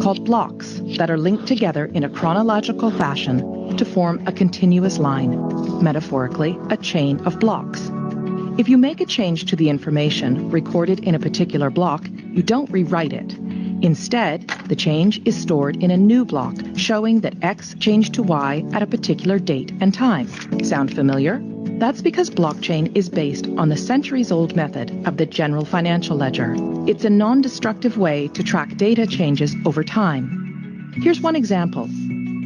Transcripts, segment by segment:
called blocks that are linked together in a chronological fashion to form a continuous line, metaphorically, a chain of blocks. If you make a change to the information recorded in a particular block, you don't rewrite it. Instead, the change is stored in a new block showing that X changed to Y at a particular date and time. Sound familiar? That's because blockchain is based on the centuries-old method of the general financial ledger. It's a non-destructive way to track data changes over time. Here's one example.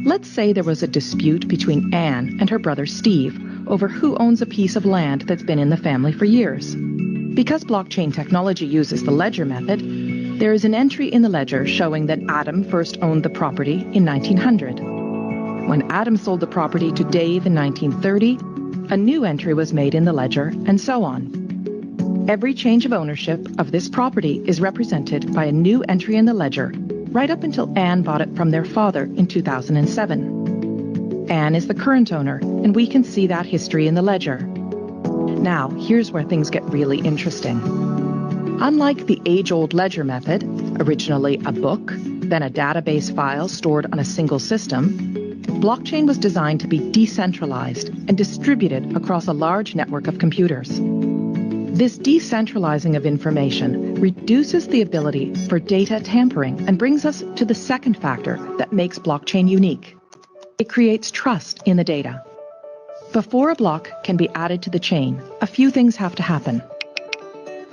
Let's say there was a dispute between Anne and her brother Steve over who owns a piece of land that's been in the family for years. Because blockchain technology uses the ledger method, there is an entry in the ledger showing that Adam first owned the property in 1900. When Adam sold the property to Dave in 1930, a new entry was made in the ledger, and so on. Every change of ownership of this property is represented by a new entry in the ledger, right up until Anne bought it from their father in 2007. Anne is the current owner, and we can see that history in the ledger. Now, here's where things get really interesting. Unlike the age-old ledger method, originally a book, then a database file stored on a single system, blockchain was designed to be decentralized and distributed across a large network of computers. This decentralizing of information reduces the ability for data tampering and brings us to the second factor that makes blockchain unique. It creates trust in the data. Before a block can be added to the chain, a few things have to happen.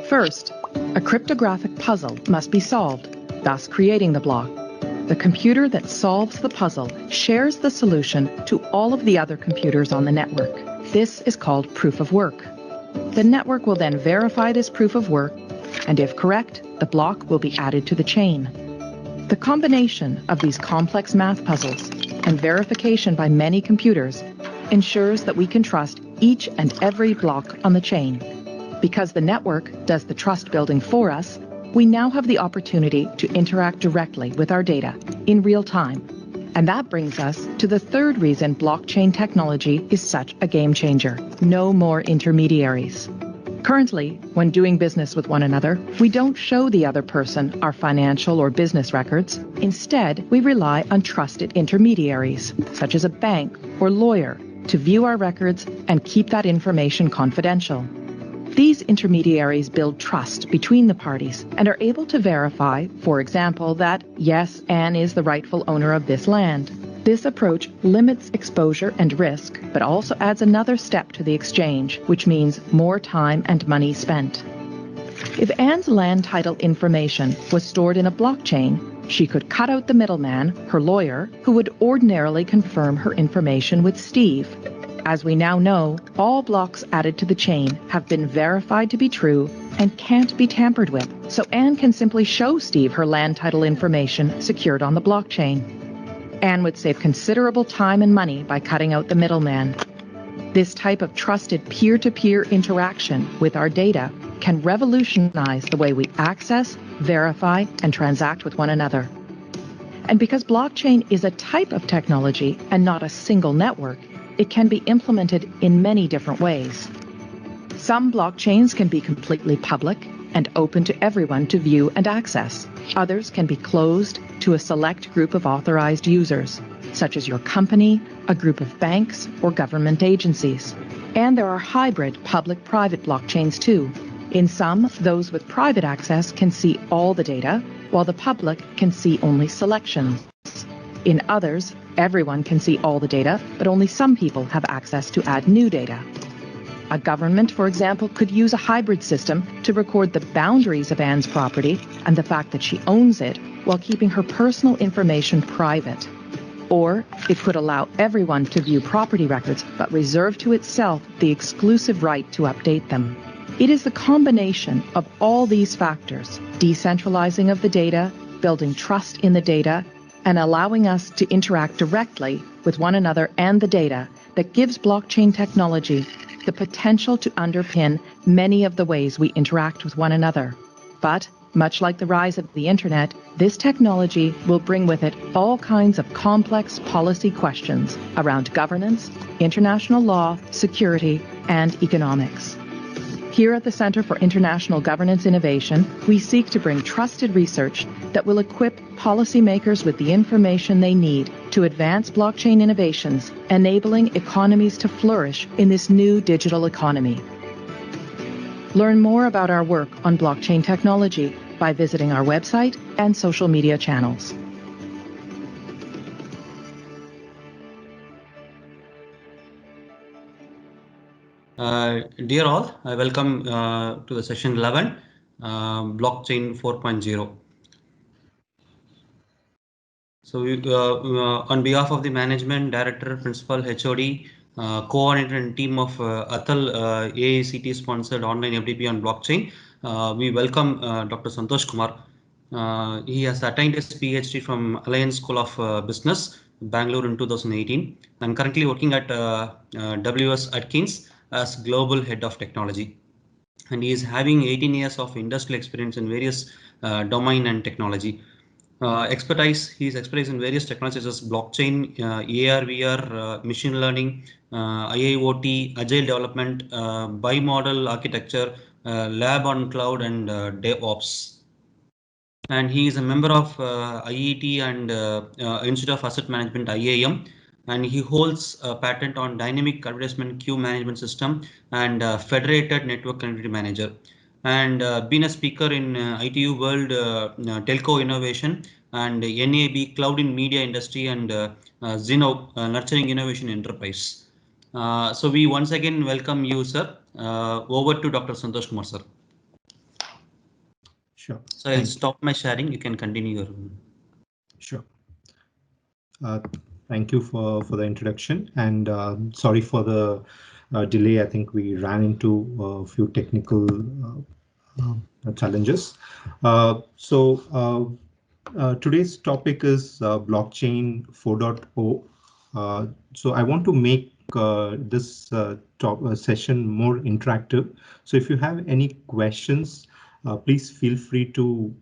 First, a cryptographic puzzle must be solved, thus creating the block. The computer that solves the puzzle shares the solution to all of the other computers on the network. This is called proof of work. The network will then verify this proof of work, and if correct, the block will be added to the chain. The combination of these complex math puzzles and verification by many computers ensures that we can trust each and every block on the chain. Because the network does the trust building for us, we now have the opportunity to interact directly with our data in real time. And that brings us to the third reason blockchain technology is such a game changer. No more intermediaries. Currently, when doing business with one another, we don't show the other person our financial or business records. Instead, we rely on trusted intermediaries, such as a bank or lawyer, to view our records and keep that information confidential. These intermediaries build trust between the parties and are able to verify, for example, that, yes, Anne is the rightful owner of this land. This approach limits exposure and risk, but also adds another step to the exchange, which means more time and money spent. If Anne's land title information was stored in a blockchain, she could cut out the middleman, her lawyer, who would ordinarily confirm her information with Steve. As we now know, all blocks added to the chain have been verified to be true and can't be tampered with, so Anne can simply show Steve her land title information secured on the blockchain. Anne would save considerable time and money by cutting out the middleman. This type of trusted peer-to-peer interaction with our data can revolutionize the way we access, verify, and transact with one another. And because blockchain is a type of technology and not a single network, it can be implemented in many different ways. Some blockchains can be completely public and open to everyone to view and access. Others can be closed to a select group of authorized users, such as your company, a group of banks, or government agencies. And there are hybrid public-private blockchains too. In some, those with private access can see all the data, while the public can see only selections. In others, everyone can see all the data, but only some people have access to add new data. A government, for example, could use a hybrid system to record the boundaries of Anne's property and the fact that she owns it while keeping her personal information private. Or it could allow everyone to view property records, but reserve to itself the exclusive right to update them. It is the combination of all these factors, decentralizing of the data, building trust in the data, and allowing us to interact directly with one another and the data that gives blockchain technology the potential to underpin many of the ways we interact with one another. But, much like the rise of the internet, this technology will bring with it all kinds of complex policy questions around governance, international law, security, and economics. Here at the Center for International Governance Innovation, we seek to bring trusted research that will equip policymakers with the information they need to advance blockchain innovations, enabling economies to flourish in this new digital economy. Learn more about our work on blockchain technology by visiting our website and social media channels. Dear all, I welcome to the session 11, Blockchain 4.0. So on behalf of the management, director, principal, HOD, coordinator and team of ATAL AICTE sponsored online FDP on blockchain, we welcome Dr. Santosh Kumar. He has attained his PhD from Alliance School of Business, Bangalore in 2018, and currently working at WS Atkins as Global Head of Technology. And he is having 18 years of industrial experience in various domain and technology. He is expertise in various technologies such as blockchain, AR, VR, machine learning, IIoT, agile development, bimodal architecture, lab on cloud, and DevOps. And he is a member of IET and Institute of Asset Management, IAM, and he holds a patent on dynamic advertisement queue management system and federated network connectivity manager, and been a speaker in ITU World Telco Innovation and NAB Cloud in Media Industry and Zeno Nurturing Innovation Enterprise. So we once again welcome you, sir. Over to Dr. Santosh Kumar, sir. Sure. So I'll stop my sharing. You can continue your. Sure. Thank you for the introduction, and sorry for the delay. I think we ran into a few technical challenges. Today's topic is blockchain 4.0. So I want to make this session more interactive. So if you have any questions, please feel free to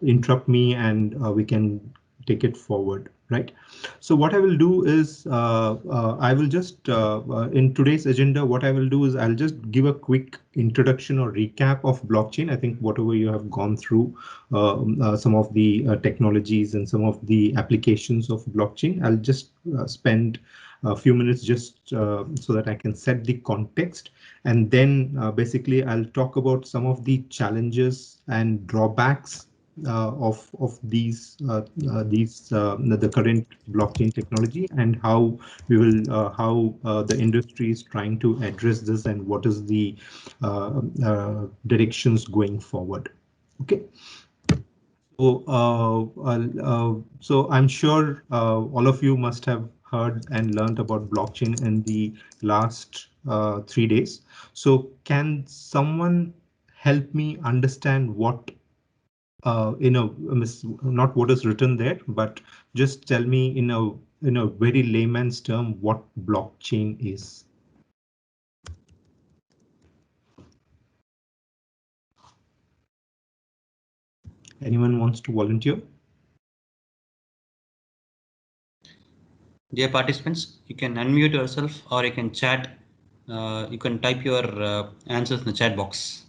interrupt me, and we can take it forward, right? So what I will do is I will just in today's agenda, what I will do is I'll just give a quick introduction or recap of blockchain. I think whatever you have gone through, some of the technologies and some of the applications of blockchain, I'll just spend a few minutes just so that I can set the context. And then basically I'll talk about some of the challenges and drawbacks of these the current blockchain technology, and how we will how the industry is trying to address this, and what is the directions going forward. Okay. So I'm sure all of you must have heard and learned about blockchain in the last 3 days. So can someone help me understand what not what is written there, but just tell me in a very layman's term what blockchain is? Anyone wants to volunteer? Dear participants, you can unmute yourself or you can chat. You can type your answers in the chat box.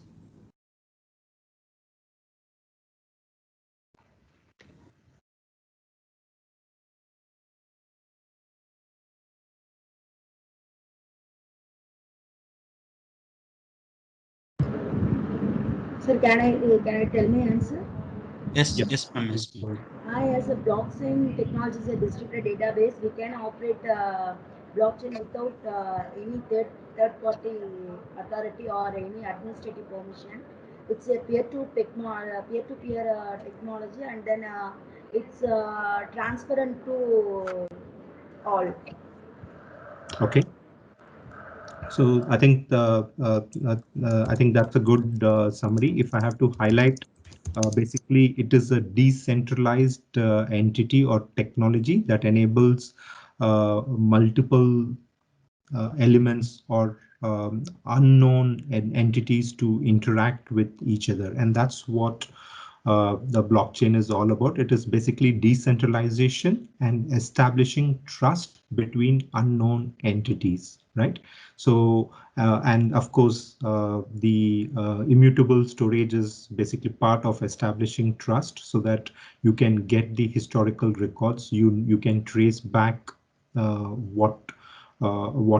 Sir, can I tell me answer? Yes, Yep. yes, ma'am. Yes. As a blockchain technology is a distributed database, we can operate blockchain without any third party authority or any administrative permission. It's a peer-to-peer technology, and then it's transparent to all. Okay. So I think I think that's a good summary. If I have to highlight, basically it is a decentralized entity or technology that enables multiple elements or unknown entities to interact with each other, and that's what the blockchain is all about. It is basically decentralization and establishing trust between unknown entities. right? So, and of course, the immutable storage is basically part of establishing trust so that you can get the historical records. You can trace back what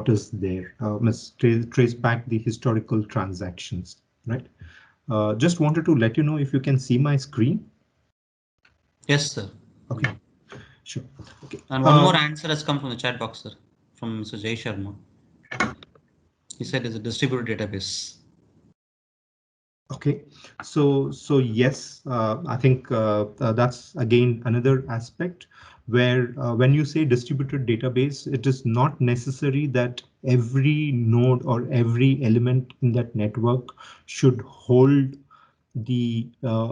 is there, must trace back the historical transactions, right? Just wanted to let you know if you can see my screen. Yes, sir. Okay, sure. Okay. And one more answer has come from the chat box, sir, from Mr. Jay Sharma. He said it's a distributed database. Okay, so yes, I think that's again another aspect where when you say distributed database, it is not necessary that every node or every element in that network should hold the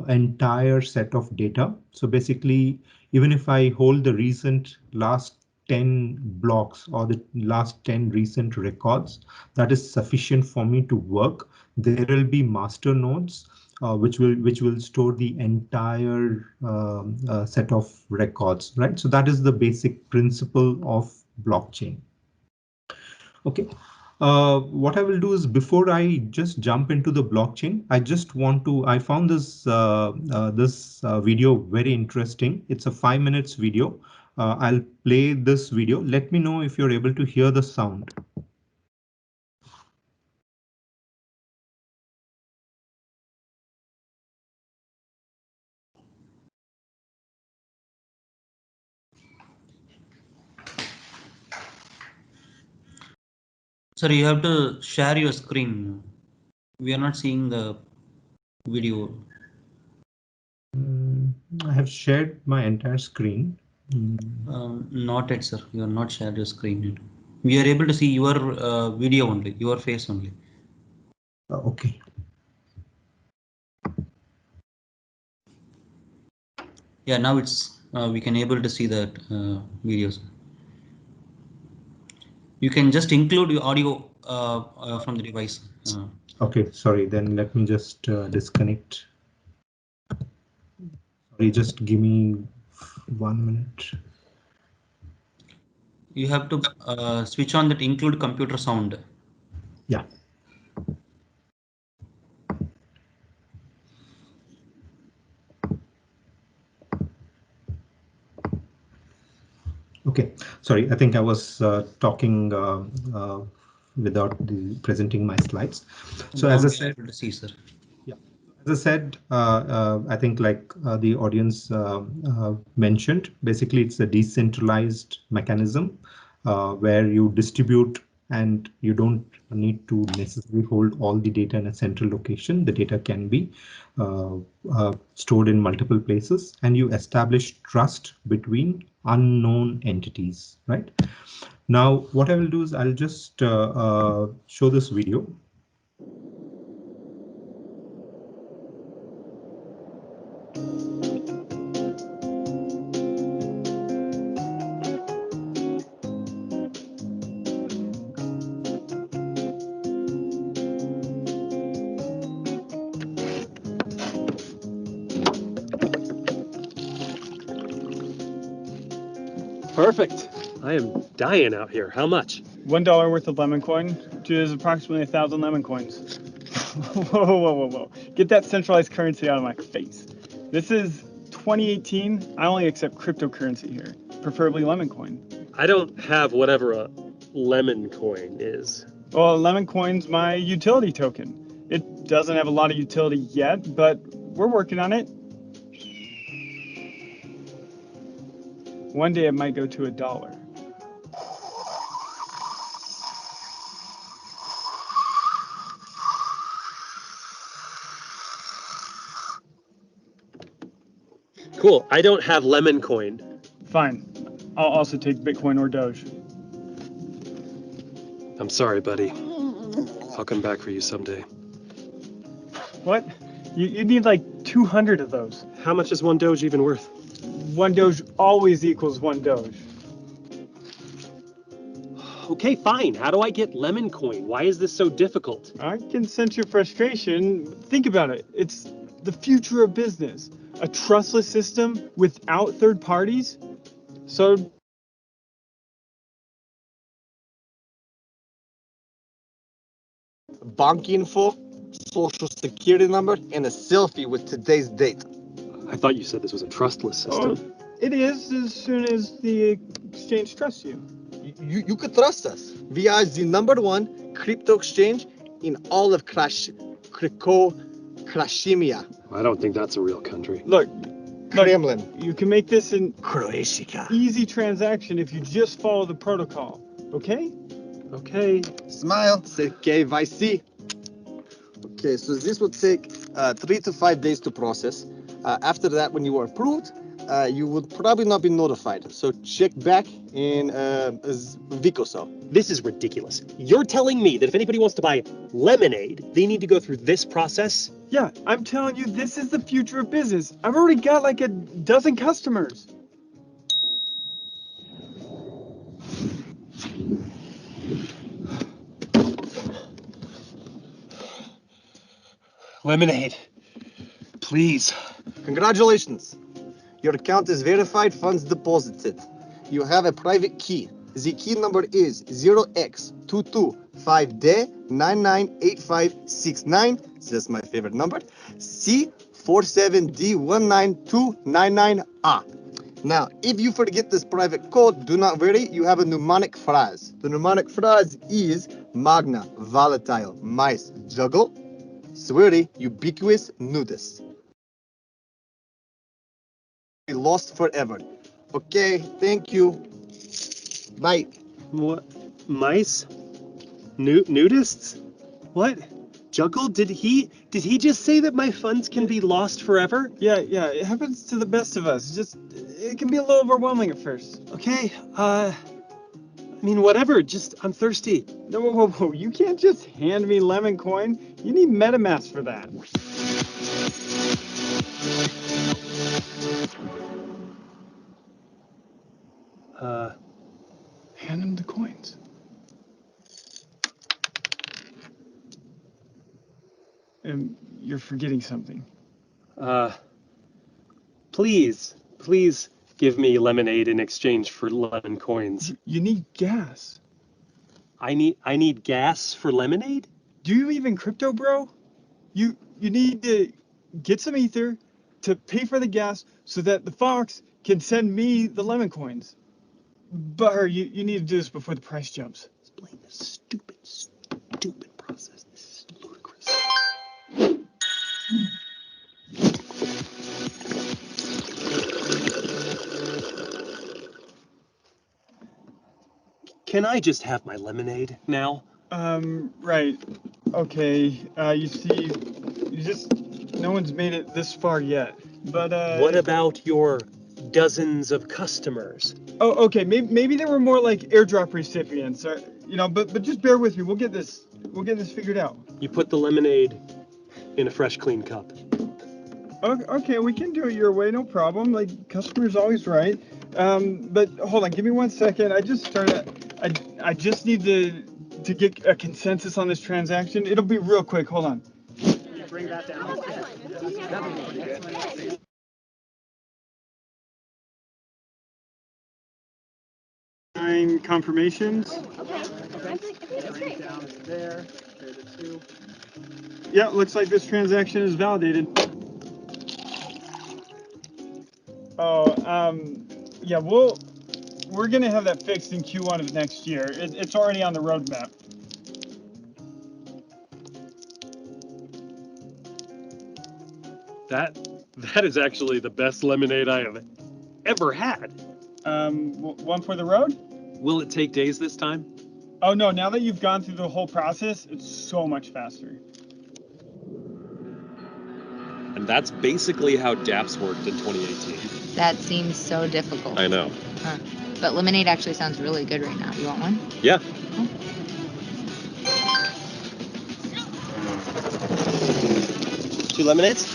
entire set of data. So basically, even if I hold the recent last 10 blocks or the last 10 recent records, that is sufficient for me to work. There will be master nodes which will store the entire set of records, right? So that is the basic principle of blockchain. Okay. What I will do is before I just jump into the blockchain, I found this video very interesting. It's a 5 minutes video. I'll play this video. Let me know if you're able to hear the sound. Sir, you have to share your screen. We are not seeing the video. I have shared my entire screen. Not yet, sir. You are not shared your screen yet. We are able to see your video only, your face only. Okay. Yeah, now it's we can able to see that videos. You can just include your audio from the device. Okay, sorry, then let me just disconnect. Sorry, just give me 1 minute. You have to switch on that include computer sound. Yeah. Okay, sorry, I think I was talking without presenting my slides. So Now as I we are said, able to see, sir. yeah, as I said, I think like the audience mentioned, basically it's a decentralized mechanism where you distribute and you don't need to necessarily hold all the data in a central location. The data can be stored in multiple places, and you establish trust between unknown entities, right? Now, what I will do is I'll just show this video. Perfect. I am dying out here. How much? $1 worth of lemon coin, which is approximately 1,000 lemon coins. Whoa. Get that centralized currency out of my face. This is 2018. I only accept cryptocurrency here, preferably lemon coin. I don't have whatever a lemon coin is. Well, lemon coin's my utility token. It doesn't have a lot of utility yet, but we're working on it. One day it might go to $1. Cool. I don't have lemon coin. Fine. I'll also take Bitcoin or Doge. I'm sorry, buddy. I'll come back for you someday. What? You need like 200 of those. How much is one Doge even worth? One Doge always equals one Doge. Okay, fine. How do I get lemon coin? Why is this so difficult? I can sense your frustration. Think about it. It's the future of business. A trustless system without third parties. So bank info, social security number, and a selfie with today's date. I thought you said this was a trustless system. Oh, it is as soon as the exchange trusts you. You could trust us. We are the #1 crypto exchange in all of Krashimia. I don't think that's a real country. Look, Kremlin. you can make this an Croatia. easy transaction if you just follow the protocol, okay? Okay. Smile. Say KYC. Okay, so this would take 3 to 5 days to process. After that, when you are approved, you would probably not be notified. So check back in a week or so. This is ridiculous. You're telling me that if anybody wants to buy lemonade, they need to go through this process? Yeah, I'm telling you, this is the future of business. I've already got like a dozen customers. Lemonade. Please. Congratulations. Your account is verified, funds deposited. You have a private key. The key number is 0x225D998569. That's my favorite number. C47D192999A. Now, if you forget this private code, do not worry, you have a mnemonic phrase. The mnemonic phrase is magna, volatile, mice, juggle, sweary, ubiquitous, nudist. Be lost forever. Okay, thank you. Bye. What? Mice? Nudists? What? Juggle? Did he just say that my funds can be lost forever? Yeah, it happens to the best of us. It can be a little overwhelming at first. Okay, I mean, whatever, I'm thirsty. No, whoa, you can't just hand me lemon coin. You need MetaMask for that. Hand him the coins. You're forgetting something. Please give me lemonade in exchange for lemon coins. You need gas. I need gas for lemonade? Do you even crypto, bro? You need to get some ether to pay for the gas so that the Fox can send me the lemon coins. But you need to do this before the price jumps. Explain this stupid process. This is ludicrous. Can I just have my lemonade now? Right. Okay. You see, no one's made it this far yet. But What about your dozens of customers? Oh, okay. Maybe they were more like airdrop recipients, but just bear with me. We'll get this figured out. You put the lemonade in a fresh, clean cup. Okay, we can do it your way, no problem. Like, customer's always right. But hold on, give me 1 second. I just need to get a consensus on this transaction. It'll be real quick. Hold on. Bring that down. Nine confirmations. Okay. Down there. There the two. Yeah, looks like this transaction is validated. Oh, yeah, we're gonna have that fixed in Q1 of next year. It's already on the roadmap. That is actually the best lemonade I have ever had. One for the road? Will it take days this time? Oh no, now that you've gone through the whole process, it's so much faster. And that's basically how dApps worked in 2018. That seems so difficult. I know. Huh. But lemonade actually sounds really good right now. You want one? Yeah. Oh. 2 lemonades?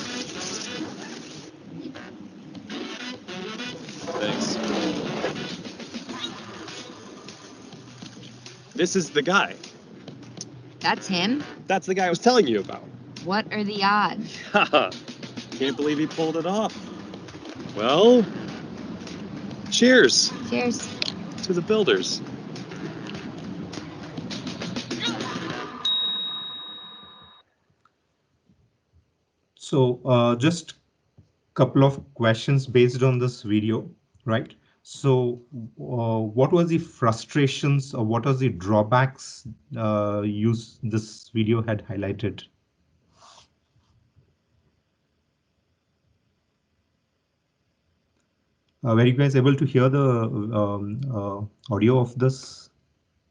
Thanks. This is the guy. That's him? That's the guy I was telling you about. What are the odds? Haha. Can't believe he pulled it off. Well, cheers. Cheers. To the builders. So just couple of questions based on this video, right? So what was the frustrations or what was the drawbacks this video had highlighted? Were you guys able to hear the audio of this?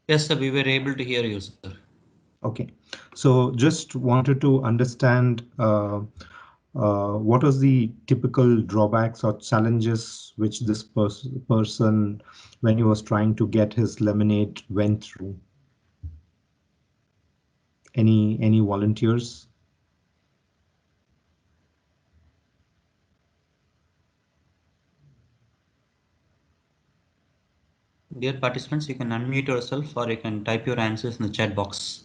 Yes, sir, we were able to hear you, sir. Okay, so just wanted to understand what was the typical drawbacks or challenges which this person, when he was trying to get his lemonade, went through? Any volunteers? Dear participants, you can unmute yourself or you can type your answers in the chat box.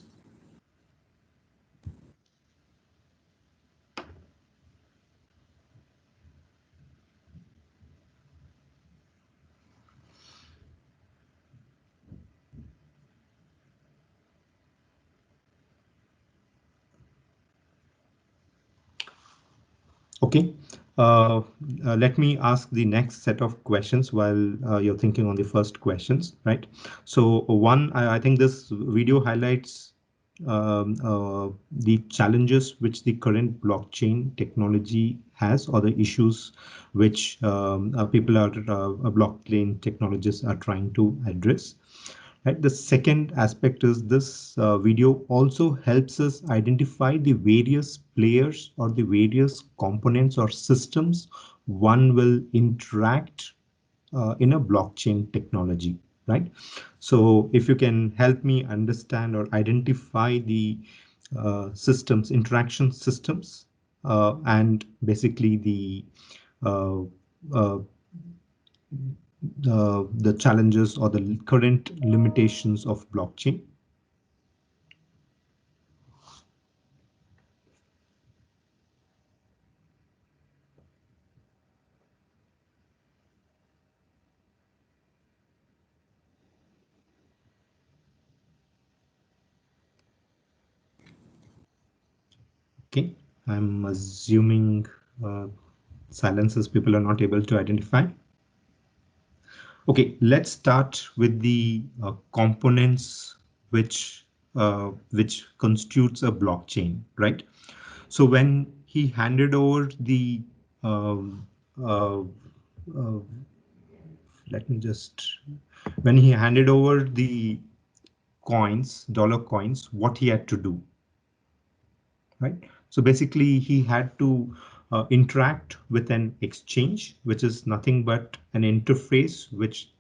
Okay, let me ask the next set of questions while you're thinking on the first questions, right? So one, I think this video highlights the challenges which the current blockchain technology has, or the issues which blockchain technologists are trying to address. Right. The second aspect is this video also helps us identify the various players or the various components or systems one will interact in a blockchain technology, right? So if you can help me understand or identify the systems, interaction systems, and basically uh, uh, the challenges or the current limitations of blockchain. Okay, I'm assuming silences people are not able to identify. Okay, let's start with the components which constitutes a blockchain, right? So when he handed over the um, uh, uh, let me just when he handed over the coins, dollar coins, what he had to do, right? So basically he had to interact with an exchange, which is nothing but an interface which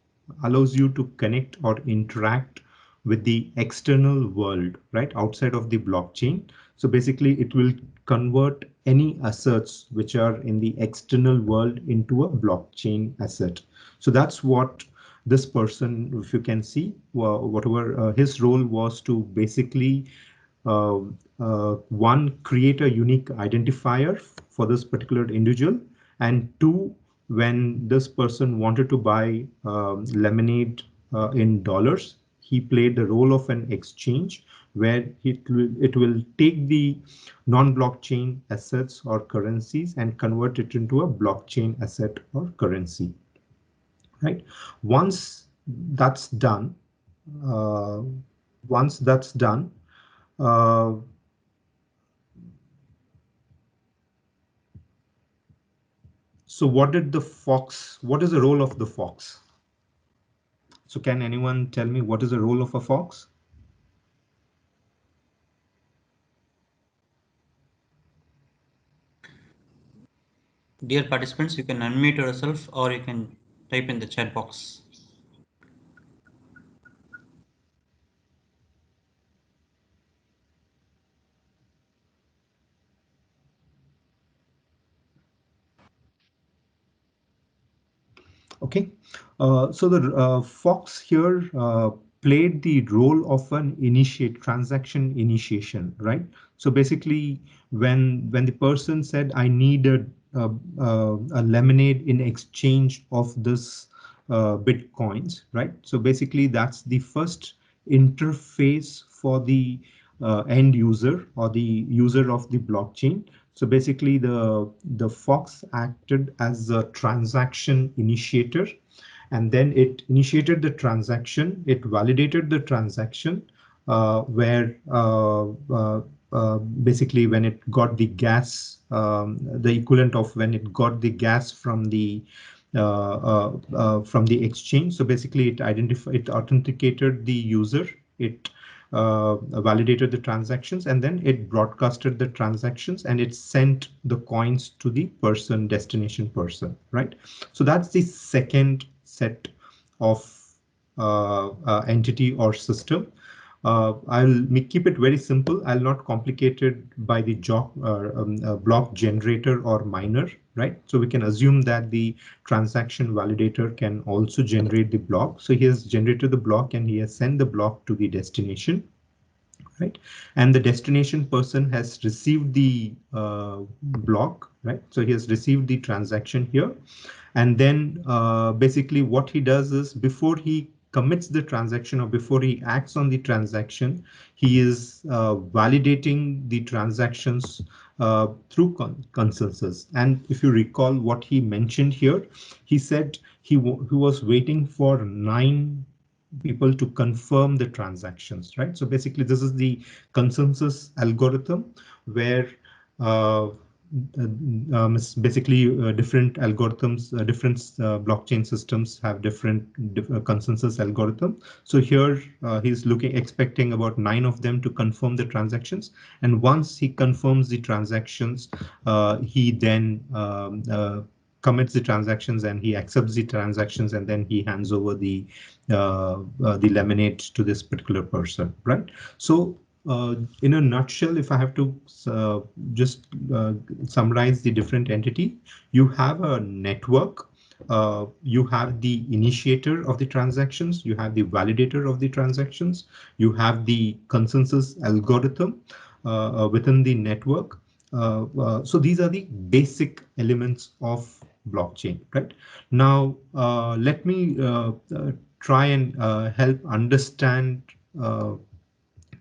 allows you to connect or interact with the external world, right, outside of the blockchain. So basically it will convert any assets which are in the external world into a blockchain asset. So that's what this person, if you can see, whatever his role was, to basically uh, one, create a unique identifier for this particular individual, and two, when this person wanted to buy lemonade in dollars, he played the role of an exchange where it will take the non-blockchain assets or currencies and convert it into a blockchain asset or currency, right? Once that's done, uh, once that's done, uh, so what is the role of the fox? So can anyone tell me what is the role of a fox? Dear participants, you can unmute yourself or you can type in the chat box. Okay, so the fox here played the role of an transaction initiation, right? So basically, when the person said, "I need a lemonade in exchange of this bitcoins," right? So basically, that's the first interface for the end user or the user of the blockchain. So basically the Fox acted as a transaction initiator, and then it initiated the transaction, it validated the transaction, where basically when it got the gas, the equivalent of when it got the gas from the exchange. So basically it authenticated the user, it validated the transactions, and then it broadcasted the transactions, and it sent the coins to the person, destination person, right? So that's the second set of entity or system. I'll keep it very simple. I'll not complicate it by the block generator or miner, right? So we can assume that the transaction validator can also generate the block. So he has generated the block and he has sent the block to the destination, right? And the destination person has received the block, right? So he has received the transaction here. And then basically what he does is, before he commits the transaction or before he acts on the transaction, he is validating the transactions through consensus. And if you recall what he mentioned here, he said he was waiting for 9 people to confirm the transactions, right? So basically this is the consensus algorithm where basically different algorithms, different blockchain systems have different consensus algorithm. So here he's expecting about 9 of them to confirm the transactions. And once he confirms the transactions, he then commits the transactions and he accepts the transactions, and then he hands over the lemonade to this particular person, right? So in a nutshell, if I have to just summarize the different entity, you have a network, you have the initiator of the transactions, you have the validator of the transactions, you have the consensus algorithm within the network. So these are the basic elements of blockchain, right? Now, let me try and help understand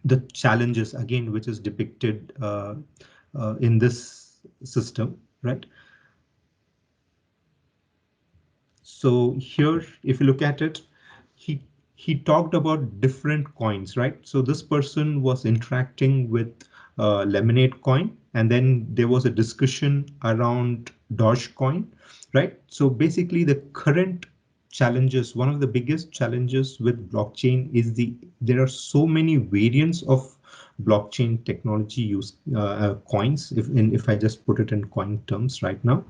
the challenges again, which is depicted in this system, right? So here, if you look at it, he talked about different coins, right? So this person was interacting with Lemonade coin, and then there was a discussion around Dogecoin, right? So basically the current challenges, one of the biggest challenges with blockchain is there are so many variants of blockchain technology use coins, if I just put it in coin terms right now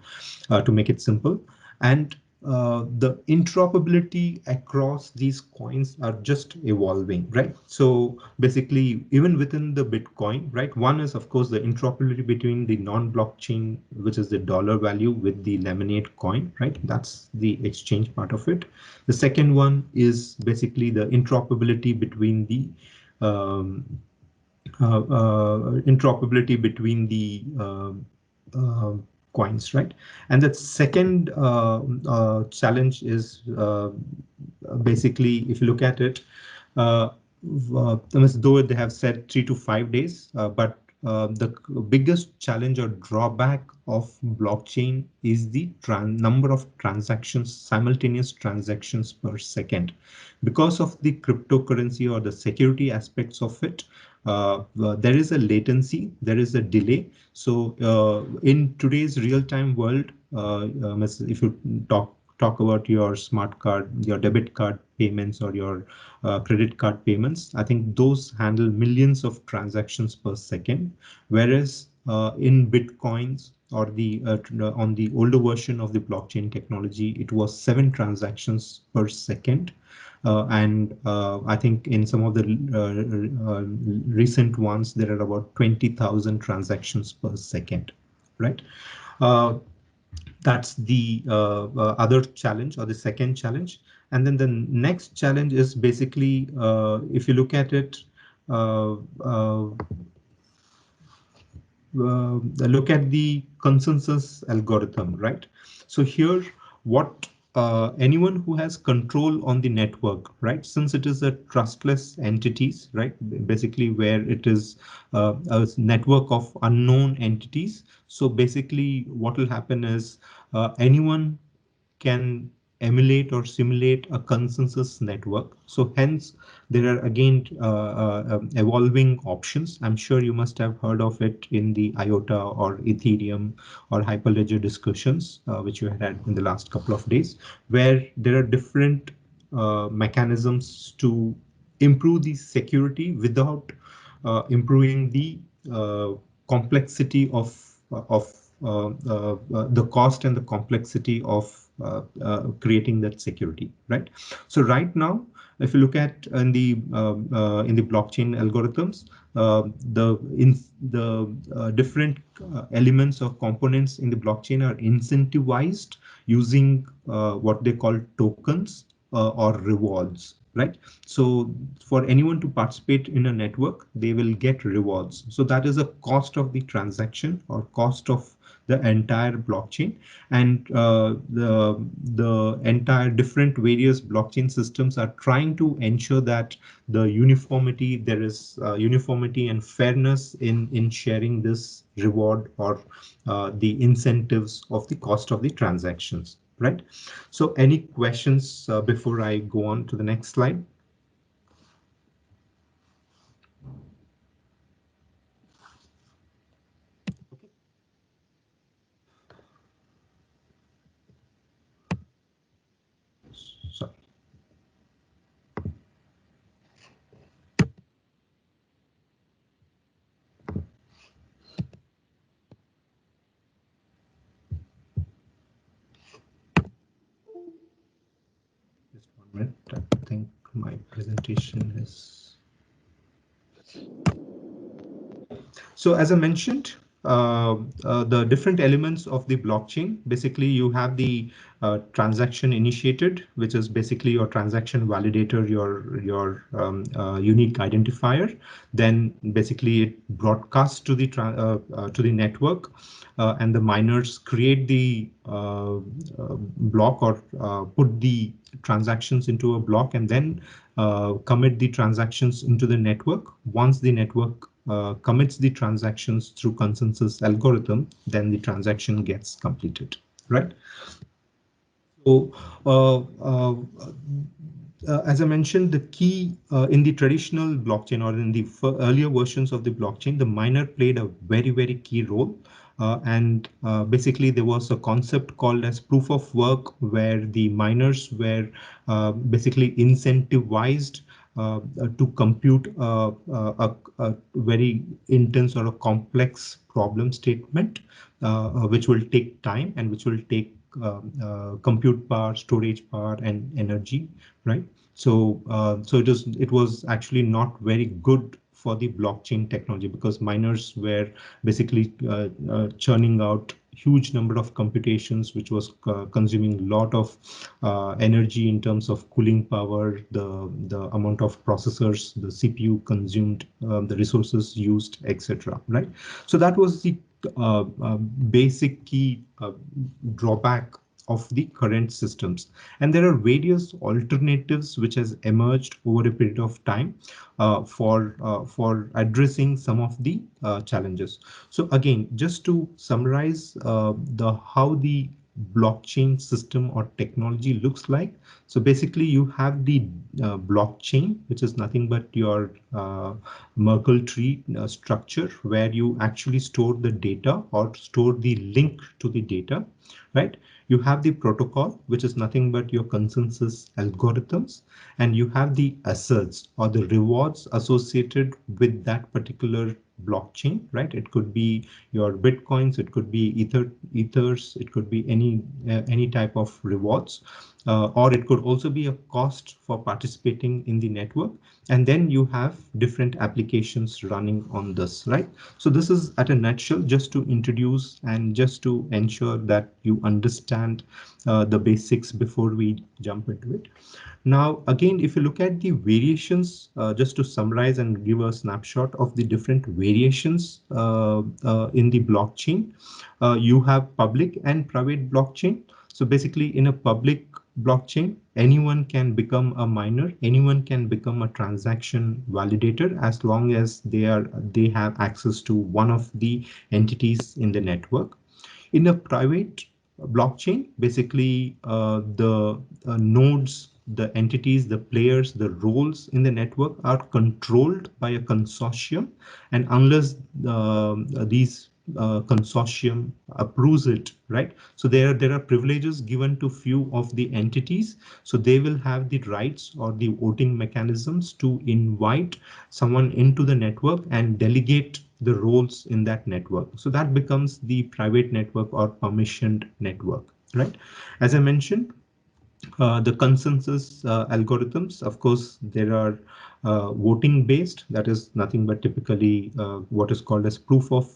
to make it simple. And the interoperability across these coins are just evolving, right? So basically, even within the Bitcoin, right? One is, of course, the interoperability between the non-blockchain, which is the dollar value, with the Lemonade coin, right? That's the exchange part of it. The second one is basically the interoperability between the coins, right? And the second challenge is basically, if you look at it, though they have said 3 to 5 days, but the biggest challenge or drawback of blockchain is the number of transactions, simultaneous transactions per second. Because of the cryptocurrency or the security aspects of it, there is a latency, there is a delay. So in today's real-time world, if you talk about your smart card, your debit card payments, or your credit card payments, I think those handle millions of transactions per second, whereas in Bitcoins or on the older version of the blockchain technology, it was 7 transactions per second. And I think in some of the recent ones, there are about 20,000 transactions per second, right? That's the other challenge, or the second challenge. And then the next challenge is basically, if you look at it, look at the consensus algorithm, right? So here, what anyone who has control on the network, right? Since it is a trustless entities, right? Basically, where it is a network of unknown entities. So basically, what will happen is anyone can emulate or simulate a consensus network. So hence, there are again evolving options. I'm sure you must have heard of it in the IOTA or Ethereum or Hyperledger discussions, which you had in the last couple of days, where there are different mechanisms to improve the security without improving the complexity of the cost and the complexity of creating that security, right? So right now, if you look at in the blockchain algorithms, the different elements or components in the blockchain are incentivized using what they call tokens or rewards, right? So for anyone to participate in a network, they will get rewards. So that is a cost of the transaction or cost of the entire blockchain. And the entire different various blockchain systems are trying to ensure that the uniformity, there is uniformity and fairness in sharing this reward or the incentives of the cost of the transactions, right? So any questions before I go on to the next slide? Sorry. Just 1 minute. I think my presentation is. So as I mentioned, the different elements of the blockchain, basically you have the transaction initiated, which is basically your transaction validator, your unique identifier. Then basically it broadcasts to the network, and the miners create the block or put the transactions into a block, and then commit the transactions into the network. Once the network commits the transactions through consensus algorithm, then the transaction gets completed, right? So as I mentioned, the key in the traditional blockchain or in the earlier versions of the blockchain, the miner played a very key role. And basically there was a concept called as proof of work, where the miners were basically incentivized to compute a very intense or a complex problem statement, which will take time and which will take compute power, storage power, and energy, right? So, so it was actually not very good for the blockchain technology, because miners were basically churning out huge number of computations, which was consuming a lot of energy in terms of cooling power, the amount of processors the CPU consumed, the resources used, etc. Right? So that was the basic key drawback of the current systems. And there are various alternatives which has emerged over a period of time for addressing some of the challenges. So again, just to summarize the how the blockchain system or technology looks like. So basically you have the blockchain, which is nothing but your Merkle tree structure, where you actually store the data or store the link to the data, right? You have the protocol, which is nothing but your consensus algorithms, and you have the asserts or the rewards associated with that particular blockchain, right? It could be your bitcoins, it could be ethers, it could be any type of rewards, or it could also be a cost for participating in the network. And then you have different applications running on this, right? So this is at a nutshell, just to introduce and just to ensure that you understand the basics before we jump into it. Now, again, if you look at the variations, just to summarize and give a snapshot of the different variations in the blockchain, you have public and private blockchain. So basically in a public blockchain, anyone can become a miner, anyone can become a transaction validator as long as they have access to one of the entities in the network. In a private blockchain, basically the nodes, the entities, the players, the roles in the network are controlled by a consortium, and unless these consortium approves it, right? So there are privileges given to few of the entities, so they will have the rights or the voting mechanisms to invite someone into the network and delegate the roles in that network. So that becomes the private network or permissioned network, right? As I mentioned, the consensus algorithms, of course, there are voting based, that is nothing but typically what is called as proof of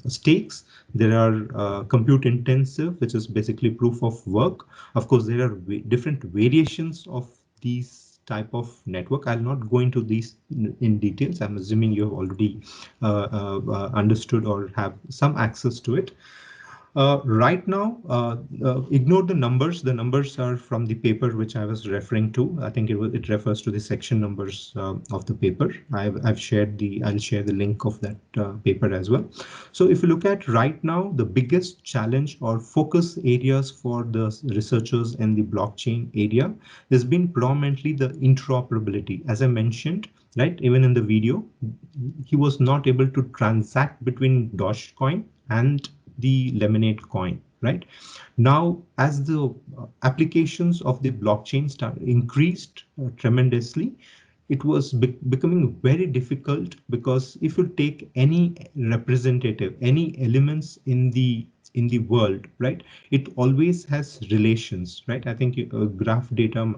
stakes. There are compute intensive, which is basically proof of work. Of course, there are different variations of these type of network. I'll not go into these in details. I'm assuming you have already understood or have some access to it. Right now, ignore the numbers. The numbers are from the paper which I was referring to. I think it refers to the section numbers of the paper. I'll share the link of that paper as well. So if you look at right now, the biggest challenge or focus areas for the researchers in the blockchain area has been predominantly the interoperability. As I mentioned, right, even in the video, he was not able to transact between Dogecoin and the Lemonade coin, right? Now, as the applications of the blockchain increased tremendously, it was becoming very difficult, because if you take any representative, any elements in the world, right, it always has relations, right? I think graph data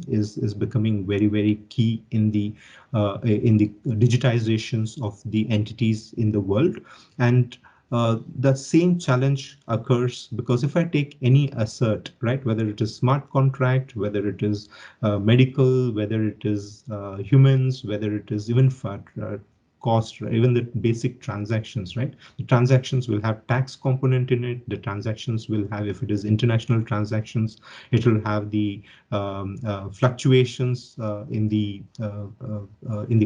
is becoming very key in the digitizations of the entities in the world. And the same challenge occurs because if I take any assert, right, whether it is smart contract, whether it is medical, whether it is humans, whether it is even cost, even the basic transactions, right? The transactions will have tax component in it. The transactions will have, if it is international transactions, it will have the fluctuations in the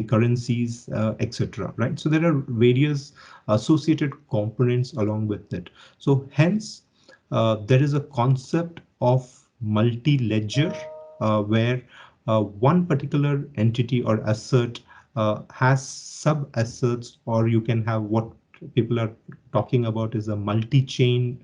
currencies, etc. Right? So there are various associated components along with it. So hence, there is a concept of multi-ledger where one particular entity or assert has sub-asserts, or you can have what people are talking about is a multi-chain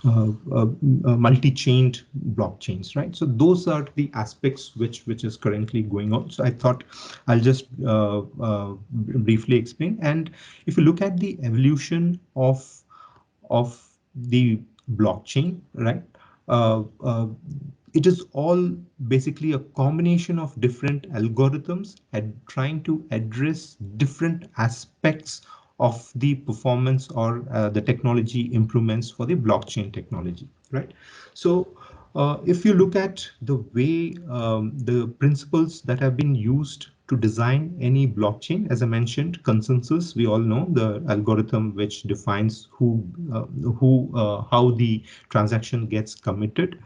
multi-chained blockchains, right? So those are the aspects which is currently going on. So I thought I'll just briefly explain. And if you look at the evolution of the blockchain, right? It is all basically a combination of different algorithms and trying to address different aspects of the performance or the technology improvements for the blockchain technology, right? So if you look at the way the principles that have been used to design any blockchain, as I mentioned, consensus, we all know the algorithm which defines how the transaction gets committed.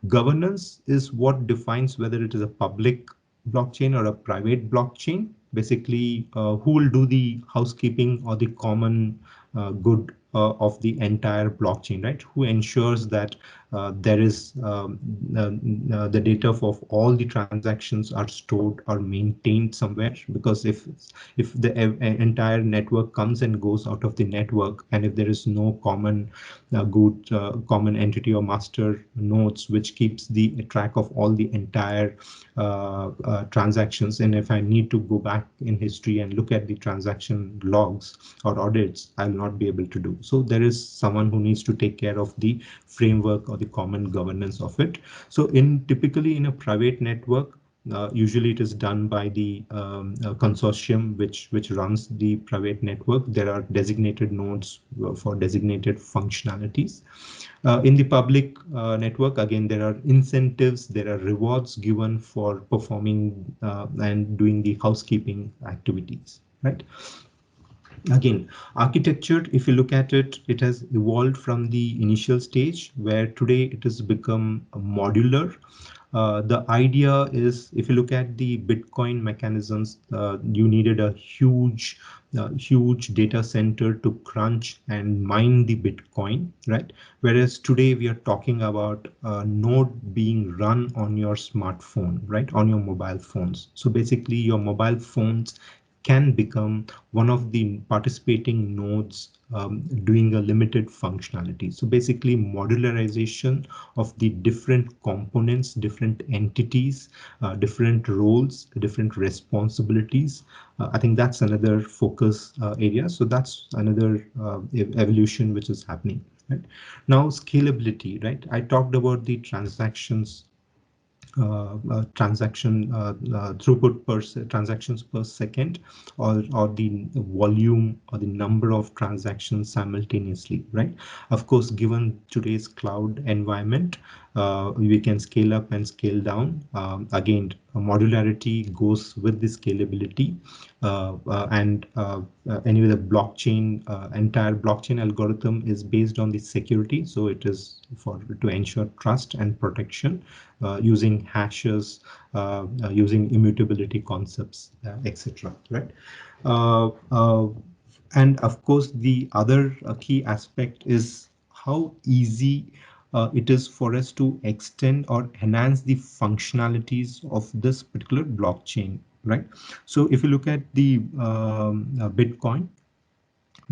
Governance is what defines whether it is a public blockchain or a private blockchain. Basically, who will do the housekeeping or the common good of the entire blockchain, right? Who ensures that there is the data of all the transactions are stored or maintained somewhere, because if the entire network comes and goes out of the network, and if there is no common common entity or master nodes which keeps the track of all the entire transactions, and if I need to go back in history and look at the transaction logs or audits, I'll not be able to do. So there is someone who needs to take care of the framework or the common governance of it. So typically in a private network, usually it is done by the consortium which runs the private network. There are designated nodes for designated functionalities. In the public network, again, there are incentives, there are rewards given for performing and doing the housekeeping activities, right? Again, architecture, if you look at it, it has evolved from the initial stage where today it has become modular. The idea is, if you look at the Bitcoin mechanisms, you needed a huge data center to crunch and mine the Bitcoin, right? Whereas today we are talking about a node being run on your smartphone, right? On your mobile phones. So basically your mobile phones can become one of the participating nodes doing a limited functionality. So basically modularization of the different components, different entities, different roles, different responsibilities. I think that's another focus area. So that's another evolution which is happening. Right? Now scalability, right? I talked about the transaction throughput transactions per second, or the volume or the number of transactions simultaneously, right? Of course, given today's cloud environment, we can scale up and scale down. Again, modularity goes with the scalability, anyway, the blockchain, entire blockchain algorithm is based on the security, so it is for to ensure trust and protection using hashes, using immutability concepts, etc. Right? Uh, uh, and of course, the other key aspect is how easy it is for us to extend or enhance the functionalities of this particular blockchain, right? So if you look at the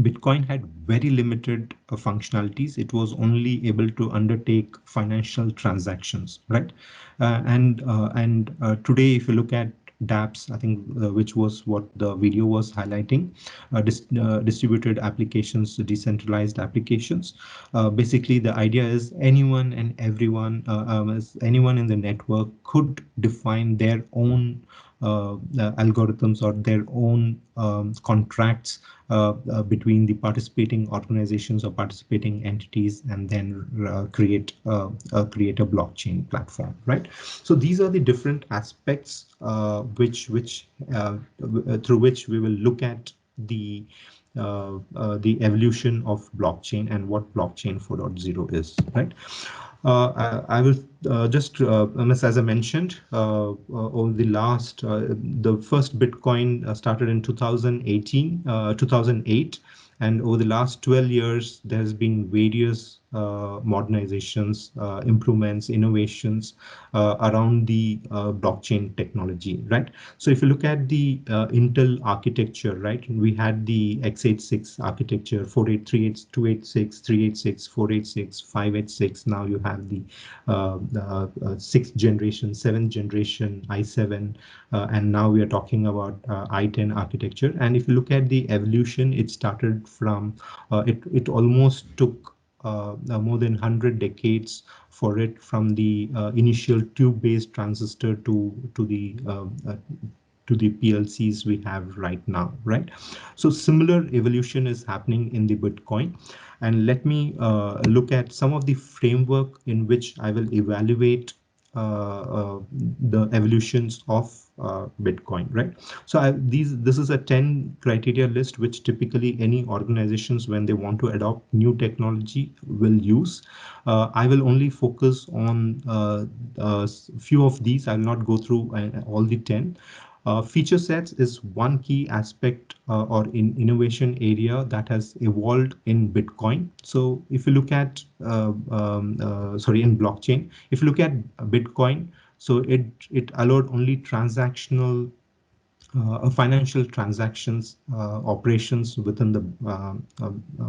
Bitcoin had very limited functionalities. It was only able to undertake financial transactions, right? Today, if you look at dApps, I think which was what the video was highlighting, distributed applications, decentralized applications. Basically, the idea is anyone and everyone, anyone in the network could define their own algorithms or their own contracts between the participating organizations or participating entities, and then create a blockchain platform, right? So these are the different aspects through which we will look at the evolution of blockchain and what blockchain 4.0 is, right? I will just, as I mentioned, over the last, the first Bitcoin started in 2008, and over the last 12 years, there has been various modernizations, improvements, innovations around the blockchain technology, right? So if you look at the Intel architecture, right, we had the x86 architecture, 48386, 286, 386, 486, 586. Now you have the sixth generation, seventh generation, i7, and now we are talking about i10 architecture. And if you look at the evolution, it started from, it almost took more than 100 decades for it from the initial tube-based transistor to the PLCs we have right now, right? So similar evolution is happening in the Bitcoin. And let me look at some of the framework in which I will evaluate the evolutions of Bitcoin, right? So this is a 10 criteria list which typically any organizations, when they want to adopt new technology, will use. I will only focus on a few of these. I will not go through all the 10. Feature sets is one key aspect or innovation area that has evolved in Bitcoin. So if you look at, in blockchain, if you look at Bitcoin, so it allowed only transactional financial transactions operations within the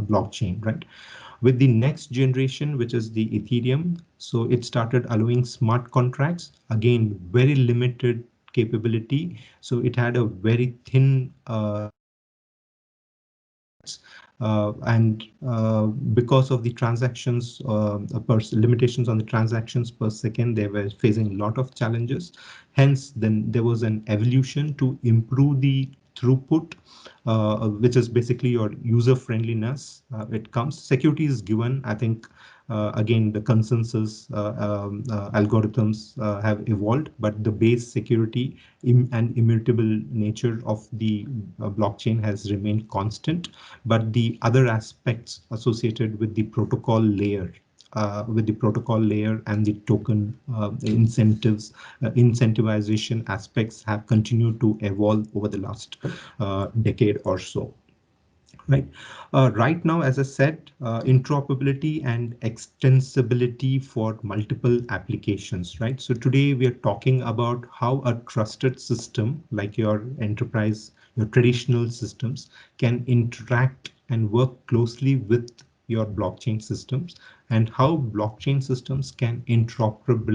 blockchain, right? With the next generation, which is the Ethereum, so it started allowing smart contracts, again, very limited capability. So it had a very thin and because of the transactions, limitations on the transactions per second, they were facing a lot of challenges. Hence, then there was an evolution to improve the throughput which is basically your user friendliness. It comes. Security is given. I think again the consensus algorithms have evolved, but the base security and immutable nature of the blockchain has remained constant. But the other aspects associated with the protocol layer and the token incentivization aspects have continued to evolve over the last decade or so. Right now, as I said, interoperability and extensibility for multiple applications, right? So today we are talking about how a trusted system like your enterprise, your traditional systems can interact and work closely with your blockchain systems, and how blockchain systems can interoperate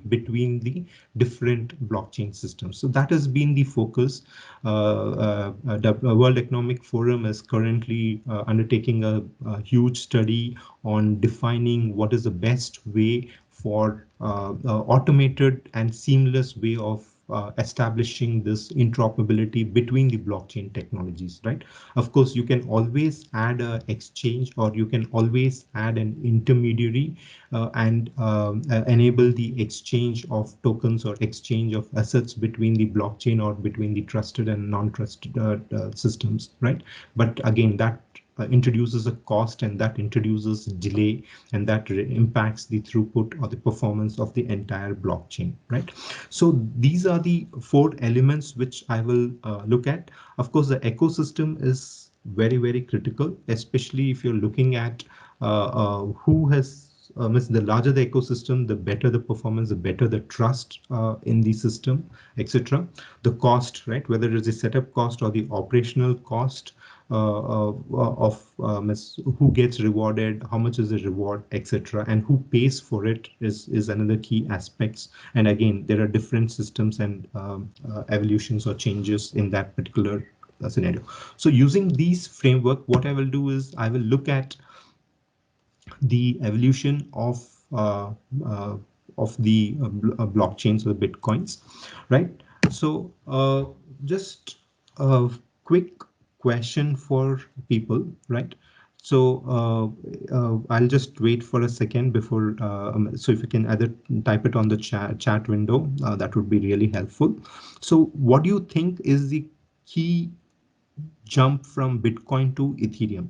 between the different blockchain systems. So that has been the focus. The World Economic Forum is currently undertaking a huge study on defining what is the best way for automated and seamless way of establishing this interoperability between the blockchain technologies, right? Of course, you can always add an exchange, or you can always add an intermediary and enable the exchange of tokens or exchange of assets between the blockchain or between the trusted and non-trusted systems, right? But again, that introduces a cost, and that introduces delay, and that impacts the throughput or the performance of the entire blockchain, right? So these are the 4 elements which I will look at. Of course, the ecosystem is very, very critical, especially if you're looking at who has the larger the ecosystem, the better the performance, the better the trust in the system, etc. The cost, right? Whether it's the setup cost or the operational cost of who gets rewarded, how much is the reward, etc., and who pays for it is another key aspects. And again, there are different systems and evolutions or changes in that particular scenario. So using these framework, what I will do is I will look at the evolution of the blockchains or the bitcoins, right? So just a quick question for people, right? So I'll just wait for a second before. So if you can either type it on the chat window, that would be really helpful. So what do you think is the key jump from Bitcoin to Ethereum?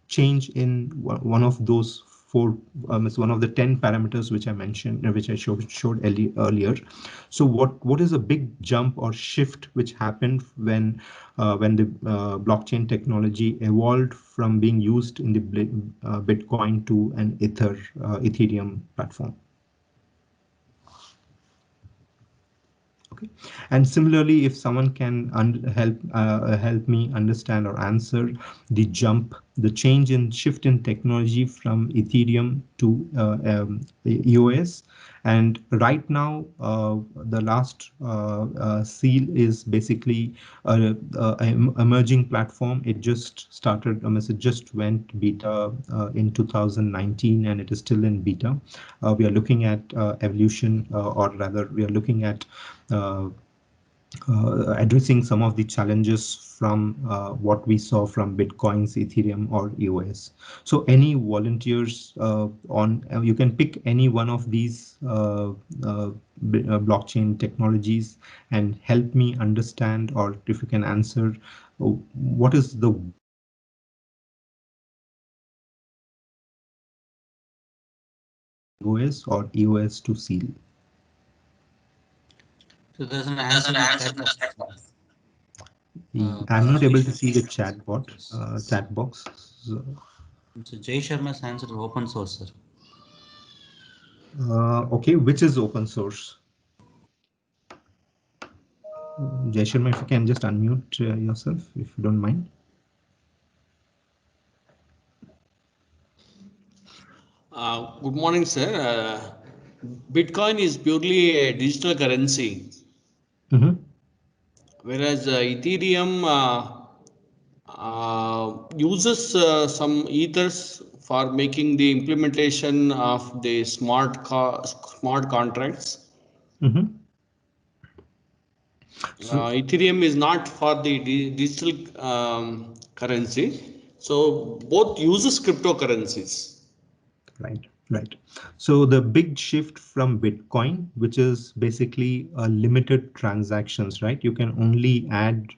Change in one of those 4, it's one of the 10 parameters which I mentioned, which I showed earlier. So what is a big jump or shift which happened when the blockchain technology evolved from being used in the Bitcoin to an Ethereum platform? Okay. And similarly, if someone can help me understand or answer the change in shift in technology from Ethereum to EOS, and right now the last seal is basically an emerging platform. It just started, it just went beta in 2019, and it is still in beta. We are looking at evolution, or rather, we are looking at addressing some of the challenges from what we saw from Bitcoin's, Ethereum, or EOS. So any volunteers you can pick any one of these blockchain technologies and help me understand, or if you can answer, what is the EOS or EOS to seal? So there's an answer in the chat box. I'm not able to see the chat box. So Jay Sharma's answer is open source, sir. Okay, which is open source? Jay Sharma, if you can just unmute yourself, if you don't mind. Good morning, sir. Bitcoin is purely a digital currency, whereas Ethereum uses some ethers for making the implementation of the smart contracts. Ethereum is not for the digital currency. So both uses cryptocurrencies. Right. So the big shift from Bitcoin, which is basically a limited transactions, right? You can only add,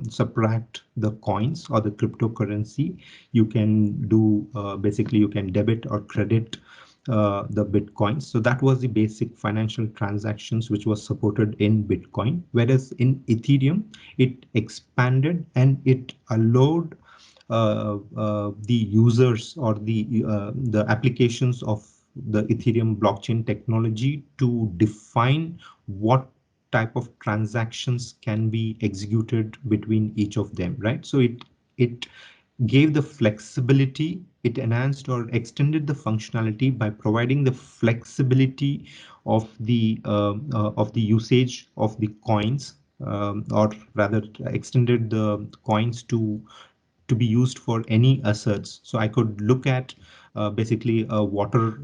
subtract the coins or the cryptocurrency. You can do basically you can debit or credit the Bitcoin. So that was the basic financial transactions which was supported in Bitcoin. Whereas in Ethereum, it expanded and it allowed the users or the applications of the Ethereum blockchain technology to define what type of transactions can be executed between each of them, right? So it gave the flexibility, it enhanced or extended the functionality by providing the flexibility of the usage of the coins, or rather extended the coins to be used for any assets. So I could look at basically water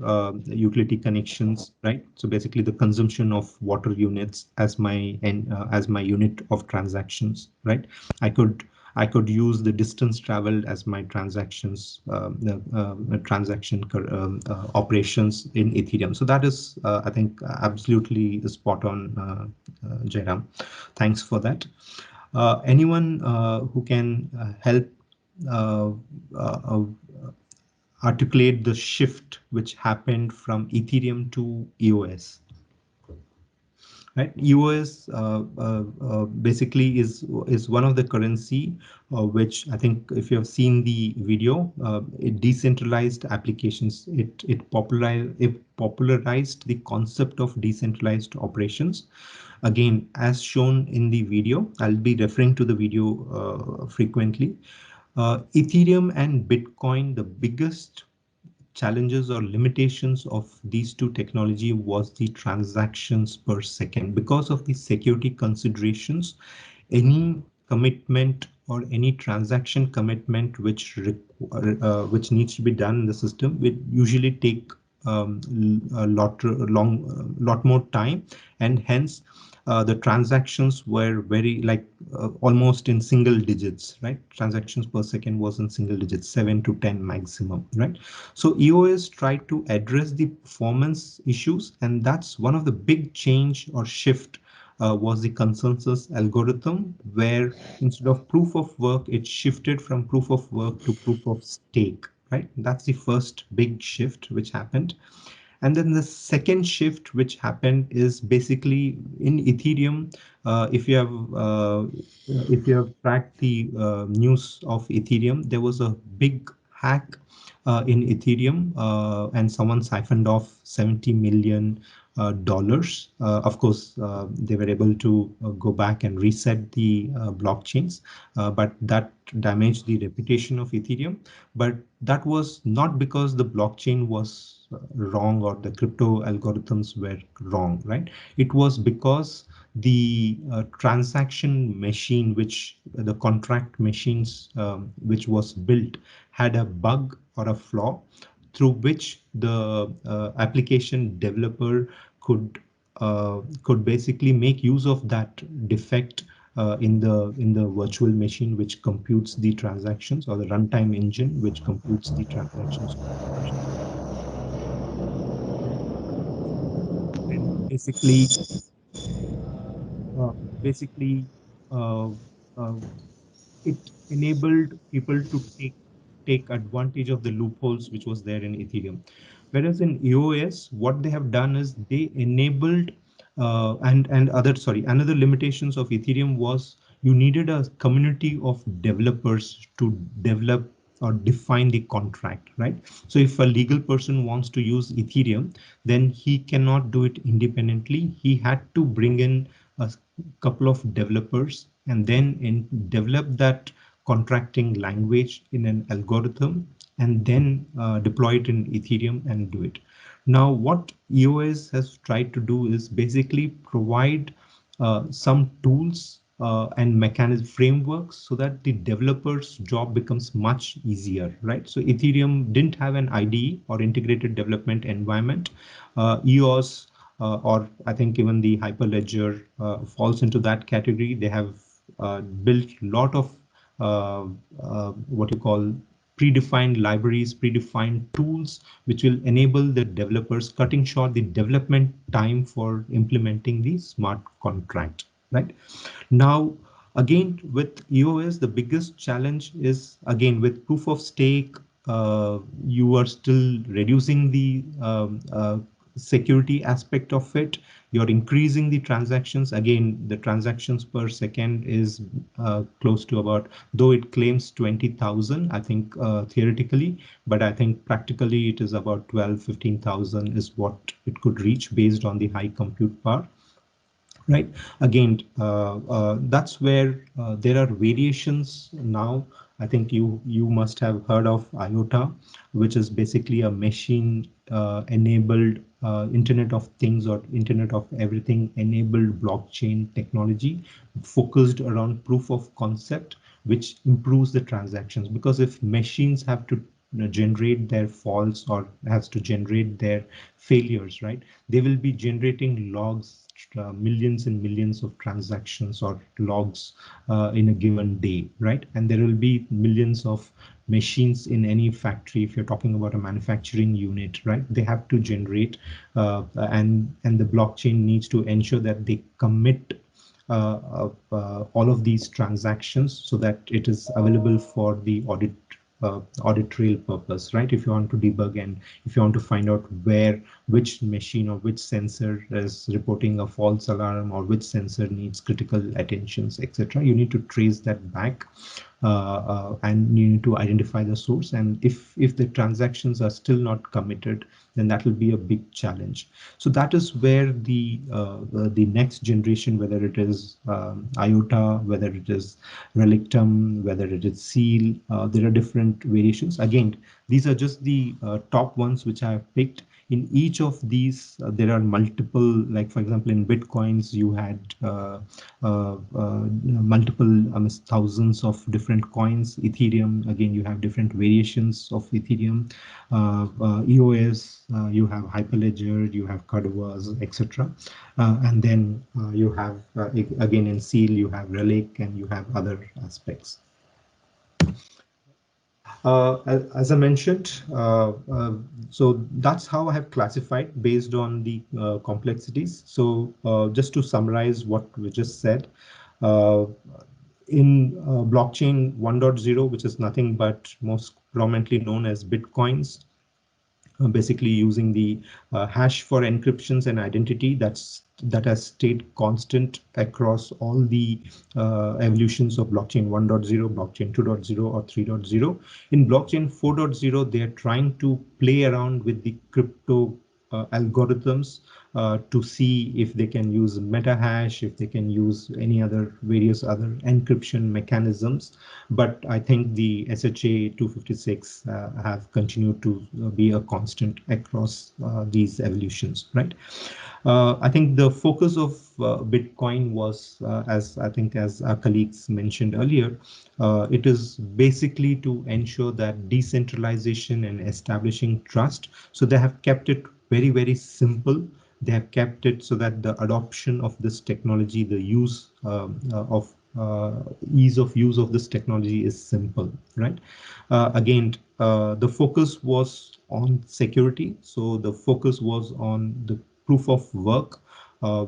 utility connections, right? So basically the consumption of water units as my unit of transactions, right? I could I could use the distance traveled as my transactions, transaction operations in Ethereum. So that is, I think, absolutely spot on, Jairam. Thanks for that. Anyone who can help uh, uh, articulate the shift which happened from Ethereum to EOS? Right, EOS basically is one of the currency which I think, if you have seen the video, it decentralized applications. It popularized the concept of decentralized operations. Again, as shown in the video, I'll be referring to the video frequently. Ethereum and Bitcoin, the biggest challenges or limitations of these two technology was the transactions per second. Because of the security considerations, any commitment or any transaction commitment which needs to be done in the system will usually take a lot more time, and hence the transactions were very almost in single digits, right? Transactions per second was in single digits, 7 to 10 maximum, right? So EOS tried to address the performance issues, and that's one of the big change or shift was the consensus algorithm, where instead of proof of work, it shifted from proof of work to proof of stake, right? That's the first big shift which happened. And then the second shift which happened is basically in Ethereum. If you have tracked the news of Ethereum, there was a big hack in Ethereum, and someone siphoned off $70 million. Of course, they were able to go back and reset the blockchains, but that damaged the reputation of Ethereum. But that was not because the blockchain was wrong or the crypto algorithms were wrong, right? It was because the transaction machine, which the contract machines which was built, had a bug or a flaw through which the application developer could basically make use of that defect in the virtual machine which computes the transactions, or the runtime engine which computes the transactions. And uh, basically uh, uh, it enabled people to take advantage of the loopholes which was there in Ethereum. Whereas in EOS, what they have done is they enabled another limitations of Ethereum was you needed a community of developers to develop or define the contract, right? So if a legal person wants to use Ethereum, then he cannot do it independently. He had to bring in a couple of developers and then develop that contracting language in an algorithm, and then deploy it in Ethereum and do it. Now, what EOS has tried to do is basically provide some tools and mechanism frameworks so that the developer's job becomes much easier, right? So Ethereum didn't have an IDE or integrated development environment. EOS or I think even the Hyperledger falls into that category. They have built a lot of what you call predefined libraries, predefined tools, which will enable the developers, cutting short the development time for implementing the smart contract, right? Now, again, with EOS, the biggest challenge is, again, with proof of stake, you are still reducing the security aspect of it. You're increasing the transactions. Again, the transactions per second is close to about, though it claims 20,000, I think theoretically, but I think practically it is about 12, 15,000 is what it could reach based on the high compute power. Right. Again, that's where there are variations now. I think you must have heard of IOTA, which is basically a machine enabled Internet of Things or Internet of Everything enabled blockchain technology focused around proof of concept, which improves the transactions. Because if machines have to generate their faults or has to generate their failures, right, they will be generating logs, millions and millions of transactions or logs in a given day, right? And there will be millions of machines in any factory. If you're talking about a manufacturing unit, right, they have to generate and the blockchain needs to ensure that they commit all of these transactions so that it is available for the audit trail purpose, right? If you want to debug and if you want to find out which machine or which sensor is reporting a false alarm or which sensor needs critical attentions, etc., you need to trace that back and you need to identify the source. And if the transactions are still not committed, then that will be a big challenge. So that is where the next generation, whether it is IOTA, whether it is Relictum, whether it is Seal, there are different variations. Again, these are just the top ones which I have picked. In each of these, there are multiple, like for example, in Bitcoins, you had multiple thousands of different coins. Ethereum, again, you have different variations of Ethereum. EOS, you have Hyperledger, you have Cordovas, etc. And then you have, again, in Seal, you have Relic, and you have other aspects. As I mentioned, so that's how I have classified based on the complexities. So just to summarize what we just said, in blockchain 1.0, which is nothing but most prominently known as Bitcoins, basically using the hash for encryptions and identity that has stayed constant across all the evolutions of blockchain 1.0, blockchain 2.0 or 3.0. In blockchain 4.0, they are trying to play around with the crypto algorithms to see if they can use meta hash, if they can use any other various other encryption mechanisms. But I think the SHA 256 have continued to be a constant across these evolutions, right? I think the focus of Bitcoin was, as our colleagues mentioned earlier, it is basically to ensure that decentralization and establishing trust. So they have kept it very, very simple. They have kept it so that the adoption of this technology, the use of ease of use of this technology is simple, right? Again, the focus was on security. So the focus was on the proof of work.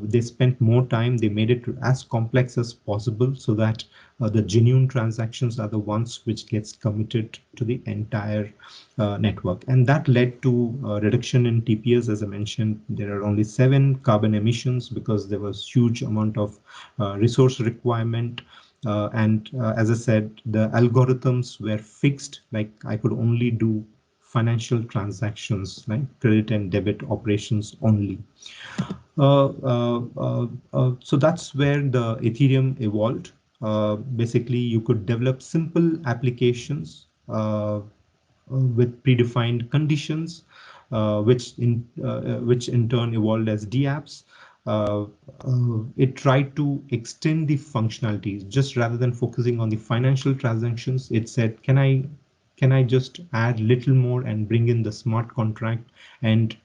They spent more time, they made it as complex as possible so that the genuine transactions are the ones which gets committed to the entire network. And that led to reduction in TPS. As I mentioned, there are only 7 carbon emissions because there was huge amount of resource requirement. As I said, the algorithms were fixed, like I could only do financial transactions, like credit and debit operations only. So that's where the Ethereum evolved. Basically, you could develop simple applications with predefined conditions, which in turn evolved as dApps. It tried to extend the functionalities. Just rather than focusing on the financial transactions, it said, can I just add little more and bring in the smart contract and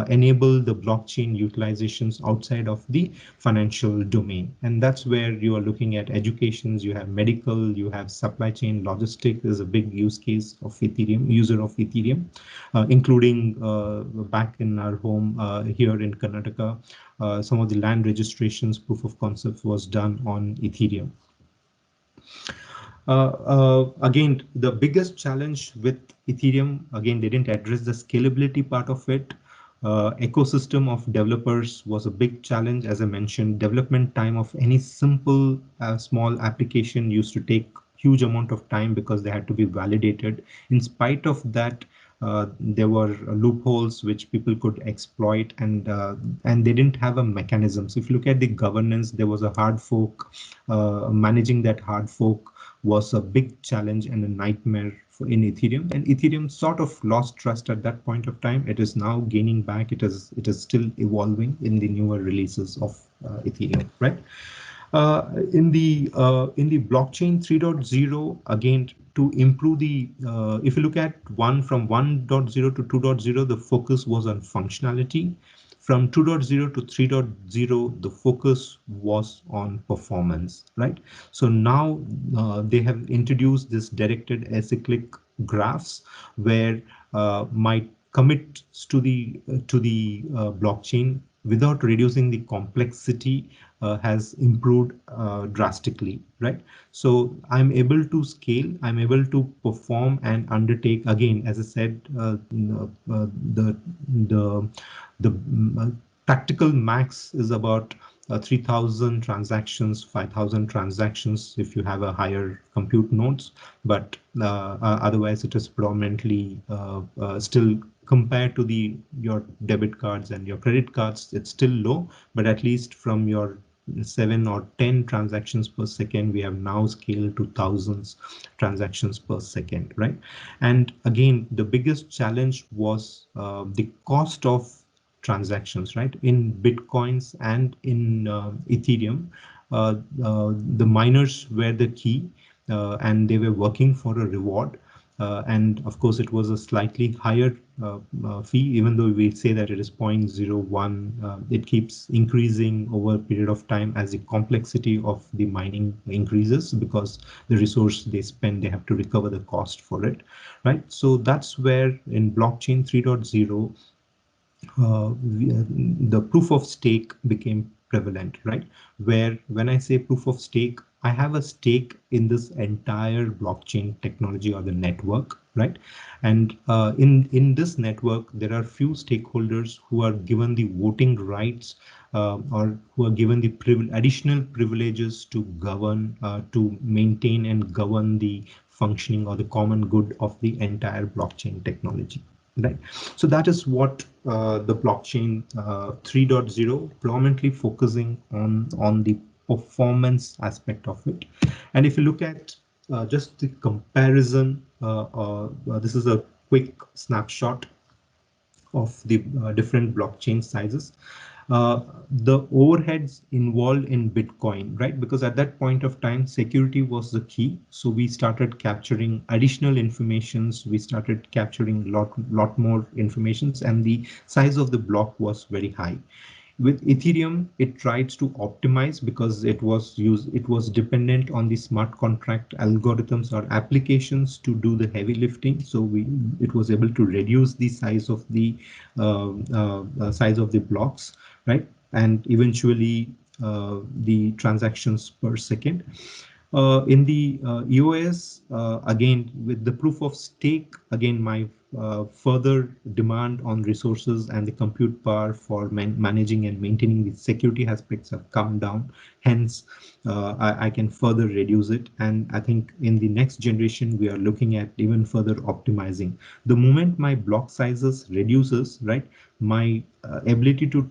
enable the blockchain utilizations outside of the financial domain. And that's where you are looking at educations, you have medical, you have supply chain, logistics is a big use case of Ethereum, user of Ethereum, including back in our home here in Karnataka, some of the land registrations, proof of concept was done on Ethereum. Again, the biggest challenge with Ethereum, again, they didn't address the scalability part of it. Ecosystem of developers was a big challenge. As I mentioned, development time of any simple small application used to take huge amount of time because they had to be validated. In spite of that, there were loopholes which people could exploit, and they didn't have a mechanism. So if you look at the governance, there was a hard fork. Managing that hard fork was a big challenge and a nightmare in Ethereum, and Ethereum sort of lost trust at that point of time. It is now gaining back. It is still evolving in the newer releases of Ethereum, right? In the blockchain 3.0, again, to improve the if you look at from 1.0 to 2.0, the focus was on functionality. From 2.0 to 3.0, the focus was on performance, right? So now they have introduced this directed acyclic graphs where my commits to the blockchain without reducing the complexity has improved drastically, right? So I'm able to scale, I'm able to perform and undertake. Again, as I said, the tactical max is about 3,000 transactions, 5,000 transactions if you have a higher compute nodes, but otherwise it is predominantly still, compared to your debit cards and your credit cards, it's still low, but at least from your 7 or 10 transactions per second, we have now scaled to thousands transactions per second, right? And again, the biggest challenge was the cost of transactions, right? In Bitcoins and in Ethereum, the miners were the key, and they were working for a reward. And of course, it was a slightly higher fee, even though we say that it is 0.01, it keeps increasing over a period of time as the complexity of the mining increases, because the resource they spend, they have to recover the cost for it, right? So that's where in blockchain 3.0, the proof of stake became prevalent, right? Where when I say proof of stake, I have a stake in this entire blockchain technology or the network, right? And in this network, there are few stakeholders who are given the voting rights, or who are given the additional privileges to govern, to maintain and govern the functioning or the common good of the entire blockchain technology. Right. So that is what the blockchain 3.0 predominantly focusing on the performance aspect of it. And if you look at just the comparison, this is a quick snapshot of the different blockchain sizes. The overheads involved in Bitcoin, right? Because at that point of time, security was the key. So we started capturing additional informations. We started capturing lot more informations, and the size of the block was very high. With Ethereum, it tries to optimize because it was dependent on the smart contract algorithms or applications to do the heavy lifting. So it was able to reduce the size of the blocks, right? And eventually the transactions per second. In the EOS, again, with the proof of stake, again, my further demand on resources and the compute power for managing and maintaining the security aspects have come down. Hence, I can further reduce it. And I think in the next generation, we are looking at even further optimizing. The moment my block sizes reduces, right, my ability to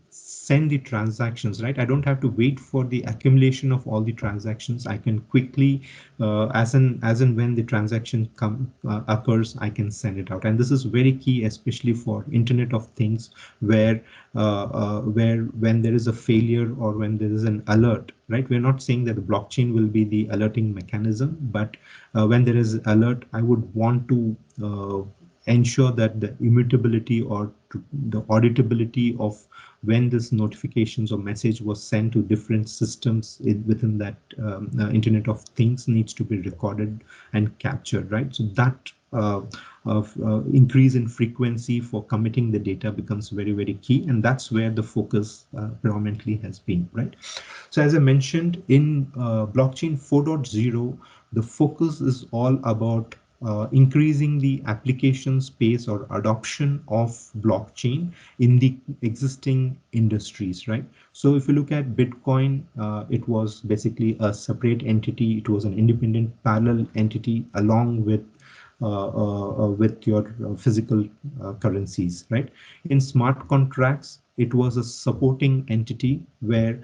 send the transactions, right? I don't have to wait for the accumulation of all the transactions. I can quickly, as and when the transaction occurs, I can send it out. And this is very key, especially for Internet of Things, where when there is a failure or when there is an alert, right? We're not saying that the blockchain will be the alerting mechanism, but when there is alert, I would want to ensure that the immutability or the auditability of when this notifications or message was sent to different systems within that Internet of Things needs to be recorded and captured, right? So that increase in frequency for committing the data becomes very, very key, and that's where the focus predominantly has been, right? So as I mentioned, in blockchain 4.0, the focus is all about increasing the application space or adoption of blockchain in the existing industries, right? So if you look at Bitcoin, it was basically a separate entity. It was an independent parallel entity along with your physical currencies, right? In smart contracts, it was a supporting entity where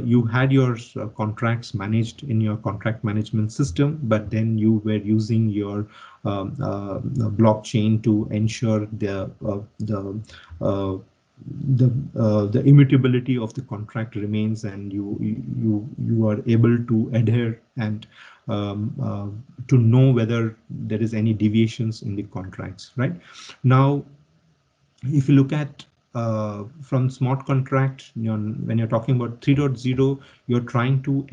you had your contracts managed in your contract management system, but then you were using your blockchain to ensure the immutability of the contract remains, and you are able to adhere and to know whether there is any deviations in the contracts, right? Now, if you look at from smart contract, when you're talking about 3.0, you're trying to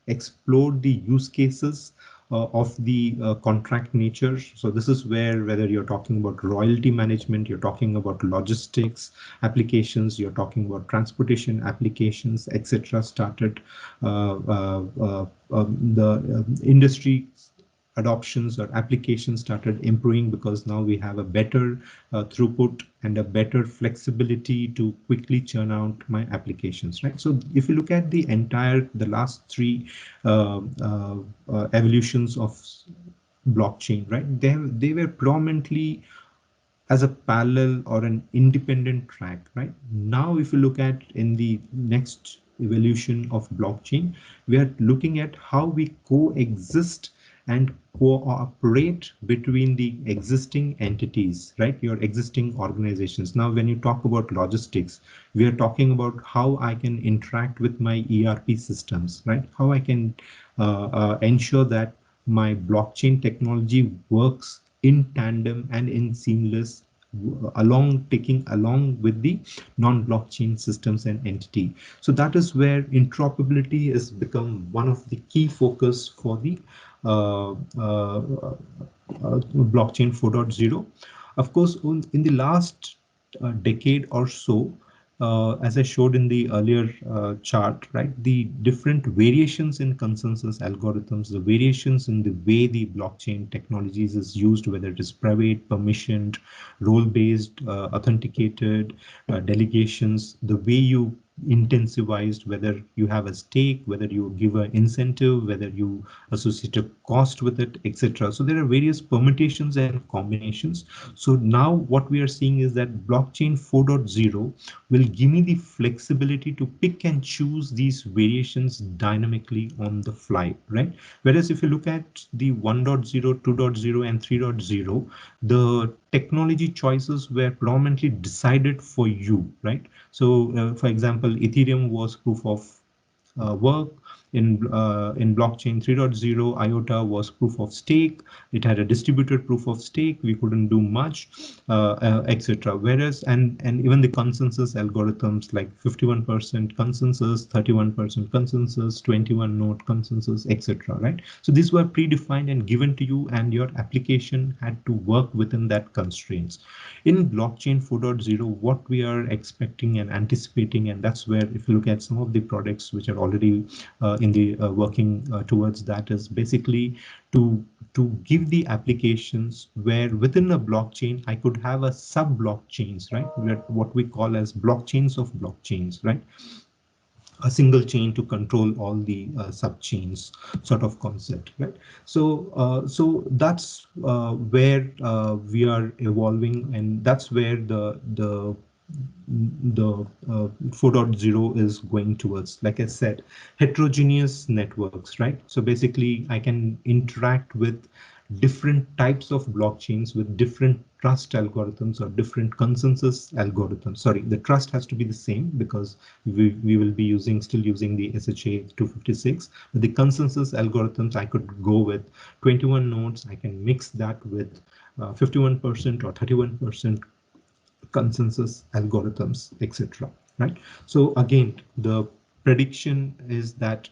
explore the use cases of the contract nature. So this is whether you're talking about royalty management, you're talking about logistics applications, you're talking about transportation applications, etc. started. The industry adoptions or applications started improving because now we have a better throughput and a better flexibility to quickly churn out my applications, right? So if you look at the last three evolutions of blockchain, right, they were prominently as a parallel or an independent track, right? Now, if you look at in the next evolution of blockchain, we are looking at how we coexist and cooperate between the existing entities, right? Your existing organizations. Now, when you talk about logistics, we are talking about how I can interact with my ERP systems, right? How I can ensure that my blockchain technology works in tandem and in seamless taking along with the non-blockchain systems and entity. So that is where interoperability has become one of the key focus for the blockchain 4.0. Of course, in the last decade or so, as I showed in the earlier chart, right, the different variations in consensus algorithms, the variations in the way the blockchain technologies is used, whether it is private, permissioned, role-based, authenticated, delegations, the way you intensivized, whether you have a stake, whether you give an incentive, whether you associate a cost with it, etc. So there are various permutations and combinations. So now what we are seeing is that blockchain 4.0 will give me the flexibility to pick and choose these variations dynamically on the fly, right? Whereas if you look at the 1.0, 2.0 and 3.0, the technology choices were predominantly decided for you, right? So for example, Ethereum was proof of work. In blockchain 3.0, IOTA was proof of stake. It had a distributed proof of stake. We couldn't do much, etc. Whereas, and even the consensus algorithms like 51% consensus, 31% consensus, 21 node consensus, etc. Right? So these were predefined and given to you, and your application had to work within that constraints. In blockchain 4.0, what we are expecting and anticipating, and that's where if you look at some of the products which are already in the working towards that, is basically to give the applications where within a blockchain I could have a sub blockchains, right? What we call as blockchains of blockchains, right? A single chain to control all the sub chains sort of concept, right? So that's where we are evolving, and that's where the 4.0 is going towards. Like I said, heterogeneous networks, right? So basically I can interact with different types of blockchains with different trust algorithms or different consensus algorithms. Sorry, the trust has to be the same because we will be still using the SHA 256. But the consensus algorithms, I could go with 21 nodes. I can mix that with 51% or 31% consensus algorithms, etc. Right? So again, the prediction is that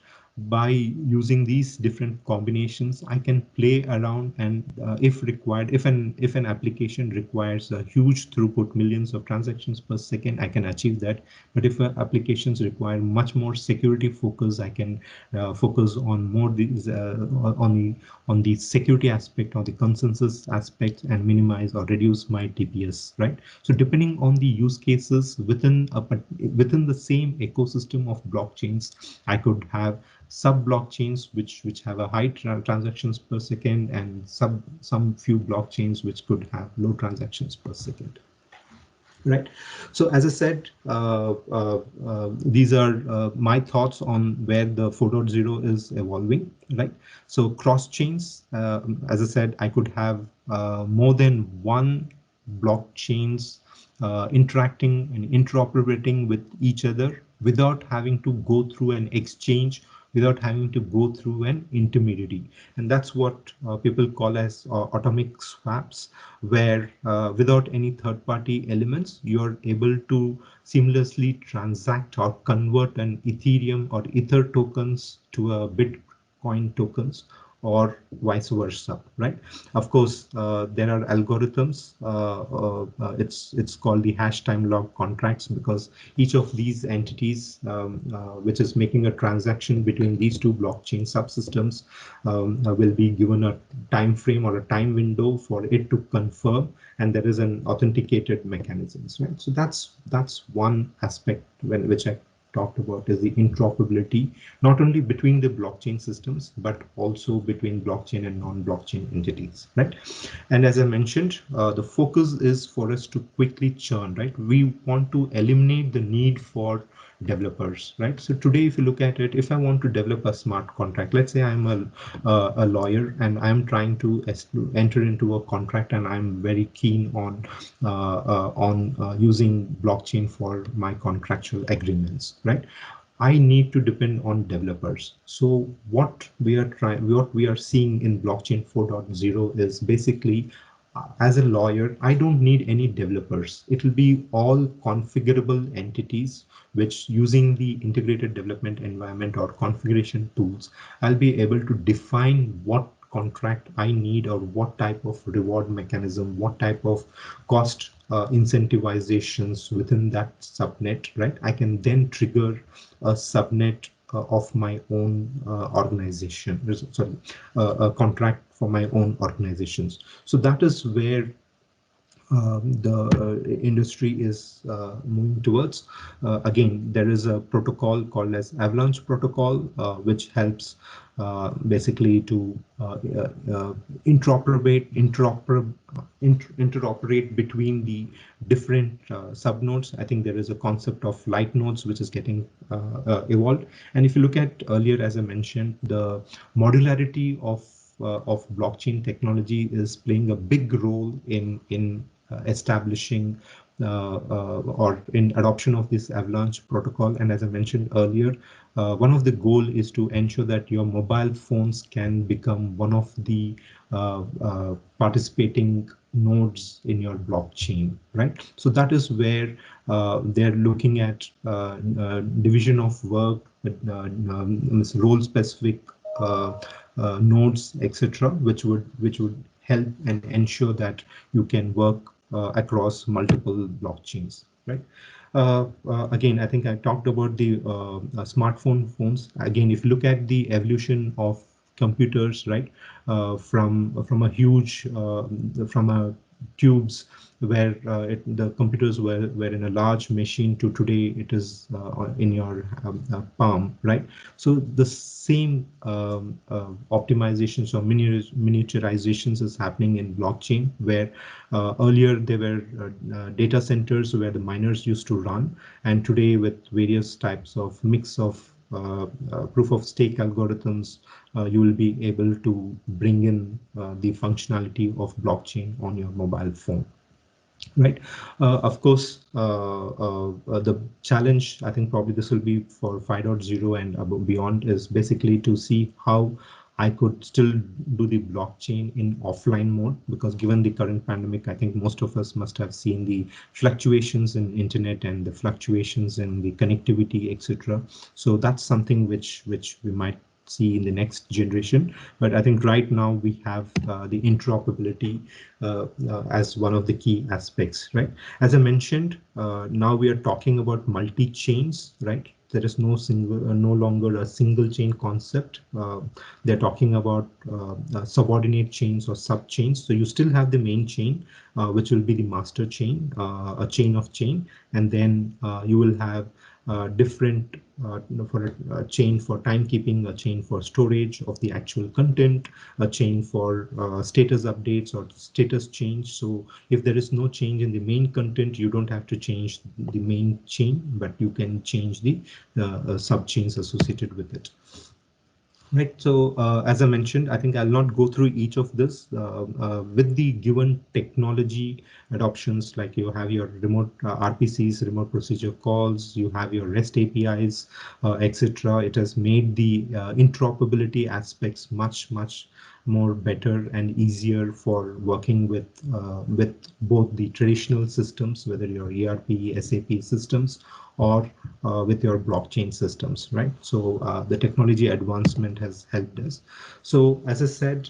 by using these different combinations, I can play around, and if required, if an application requires a huge throughput, millions of transactions per second, I can achieve that. But if applications require much more security focus, I can focus on more these on the security aspect or the consensus aspect and minimize or reduce my TPS, right? So depending on the use cases within the same ecosystem of blockchains, I could have sub blockchains which have a high transactions per second, and some few blockchains which could have low transactions per second. Right. So as I said, these are my thoughts on where the 4.0 is evolving. Right. So cross chains, as I said, I could have more than one blockchains interacting and interoperating with each other without having to go through an exchange, without having to go through an intermediary. And that's what people call as atomic swaps, where without any third-party elements, you're able to seamlessly transact or convert an Ethereum or Ether tokens to a Bitcoin tokens, or vice versa, right? Of course, there are algorithms. It's called the hash time log contracts, because each of these entities, which is making a transaction between these two blockchain subsystems, will be given a time frame or a time window for it to confirm, and there is an authenticated mechanisms, right? So that's one aspect which I talked about, is the interoperability, not only between the blockchain systems, but also between blockchain and non-blockchain entities, right? And as I mentioned, the focus is for us to quickly churn, right? We want to eliminate the need for developers, right? So today, if you look at it, if I want to develop a smart contract, let's say I'm a lawyer and I'm trying to enter into a contract, and I'm very keen on using blockchain for my contractual agreements, right? I need to depend on developers. So what we are seeing in blockchain 4.0 is basically, as a lawyer, I don't need any developers. It will be all configurable entities, which using the integrated development environment or configuration tools, I'll be able to define what contract I need, or what type of reward mechanism, what type of cost incentivizations within that subnet, right? I can then trigger a subnet of my own organization, sorry, a contract for my own organizations. So that is where the industry is moving towards. Again, there is a protocol called as Avalanche protocol, which helps basically to interoperate between the different subnodes. I think there is a concept of light nodes which is getting evolved. And if you look at earlier, as I mentioned, the modularity of blockchain technology is playing a big role in establishing or in adoption of this Avalanche protocol. And as I mentioned earlier, one of the goal is to ensure that your mobile phones can become one of the participating nodes in your blockchain, right? So that is where they're looking at division of work, role specific nodes, etc., which would help and ensure that you can work across multiple blockchains, right? Again, I think I talked about the smartphone phones. Again, if you look at the evolution of computers, right, from a huge from a tubes where the computers were in a large machine, to today it is in your palm, right? So the same optimizations or miniaturizations is happening in blockchain, where earlier there were data centers where the miners used to run, and today with various types of mix of proof of stake algorithms, you will be able to bring in the functionality of blockchain on your mobile phone. Right. Of course, the challenge, I think probably this will be for 5.0 and beyond, is basically to see how I could still do the blockchain in offline mode, because given the current pandemic, I think most of us must have seen the fluctuations in internet and the fluctuations in the connectivity, etc. So that's something which we might see in the next generation. But I think right now we have the interoperability as one of the key aspects, right? As I mentioned, now we are talking about multi-chains, right? There is no longer a single chain concept. They're talking about subordinate chains or sub chains. So you still have the main chain, which will be the master chain, a chain of chain, and then you will have different for a chain for timekeeping, a chain for storage of the actual content, a chain for status updates or status change. So if there is no change in the main content, you don't have to change the main chain, but you can change the sub chains associated with it. Right. So as I mentioned, I think I'll not go through each of this. With the given technology adoptions, like you have your remote RPCs, remote procedure calls, you have your REST APIs, etc. It has made the interoperability aspects much more better and easier for working with both the traditional systems, whether your ERP, SAP systems, or with your blockchain systems, right? So the technology advancement has helped us. So as I said,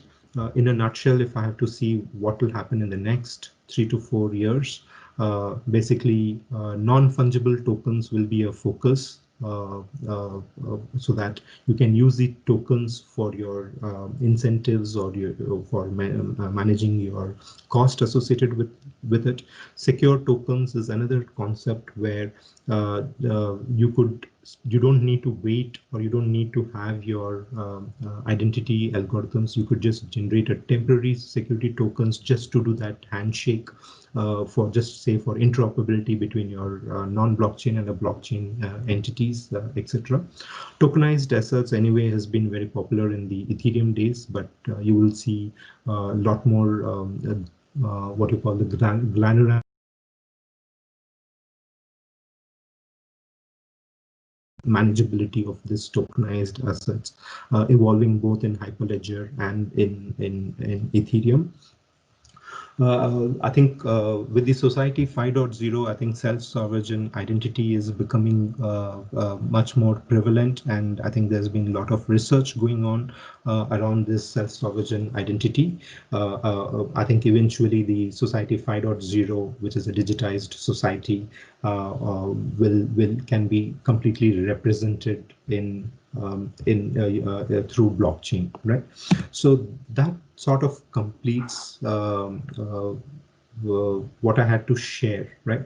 in a nutshell, if I have to see what will happen in the next 3 to 4 years, basically non-fungible tokens will be a focus. So that you can use the tokens for your incentives or for managing your cost associated with it. Secure tokens is another concept where you don't need to wait, or you don't need to have your identity algorithms. You could just generate a temporary security tokens just to do that handshake for for interoperability between your non-blockchain and a blockchain entities, etc. Tokenized assets anyway has been very popular in the Ethereum days, but you will see a lot more what you call the granular manageability of this tokenized assets, evolving both in Hyperledger and in Ethereum. I think with the Society 5.0, I think self-sovereign identity is becoming much more prevalent, and I think there's been a lot of research going on around this self-sovereign identity. I think eventually the Society 5.0, which is a digitized society, can be completely represented in through blockchain, right? So that sort of completes what I had to share, right?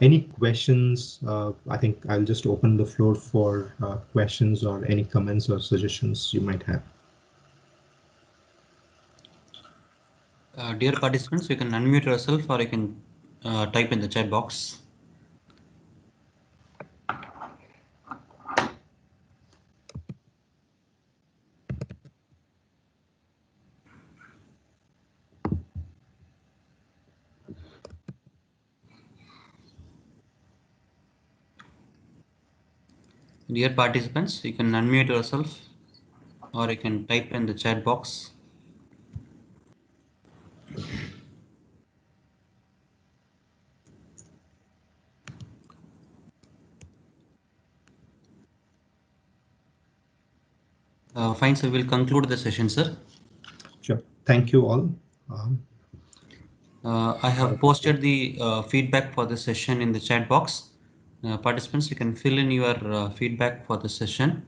Any questions? I think I'll just open the floor for questions or any comments or suggestions you might have. Dear participants, you can unmute yourself or you can type in the chat box. Dear participants, you can unmute yourself or you can type in the chat box. Fine, so we'll conclude the session, sir. Sure. Thank you all. I have posted the feedback for the session in the chat box. Participants, you can fill in your feedback for the session.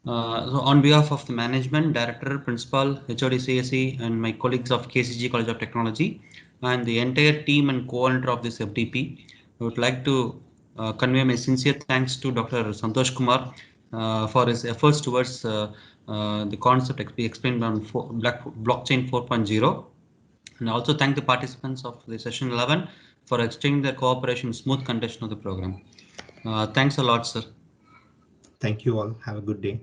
So on behalf of the management, director, principal, HOD, CSE, and my colleagues of KCG College of Technology, and the entire team and co-owner of this FDP, I would like to convey my sincere thanks to Dr. Santosh Kumar for his efforts towards the concept explained on blockchain 4.0. And also thank the participants of the session 11 for extending their cooperation, smooth conduction of the program. Thanks a lot, sir. Thank you all. Have a good day.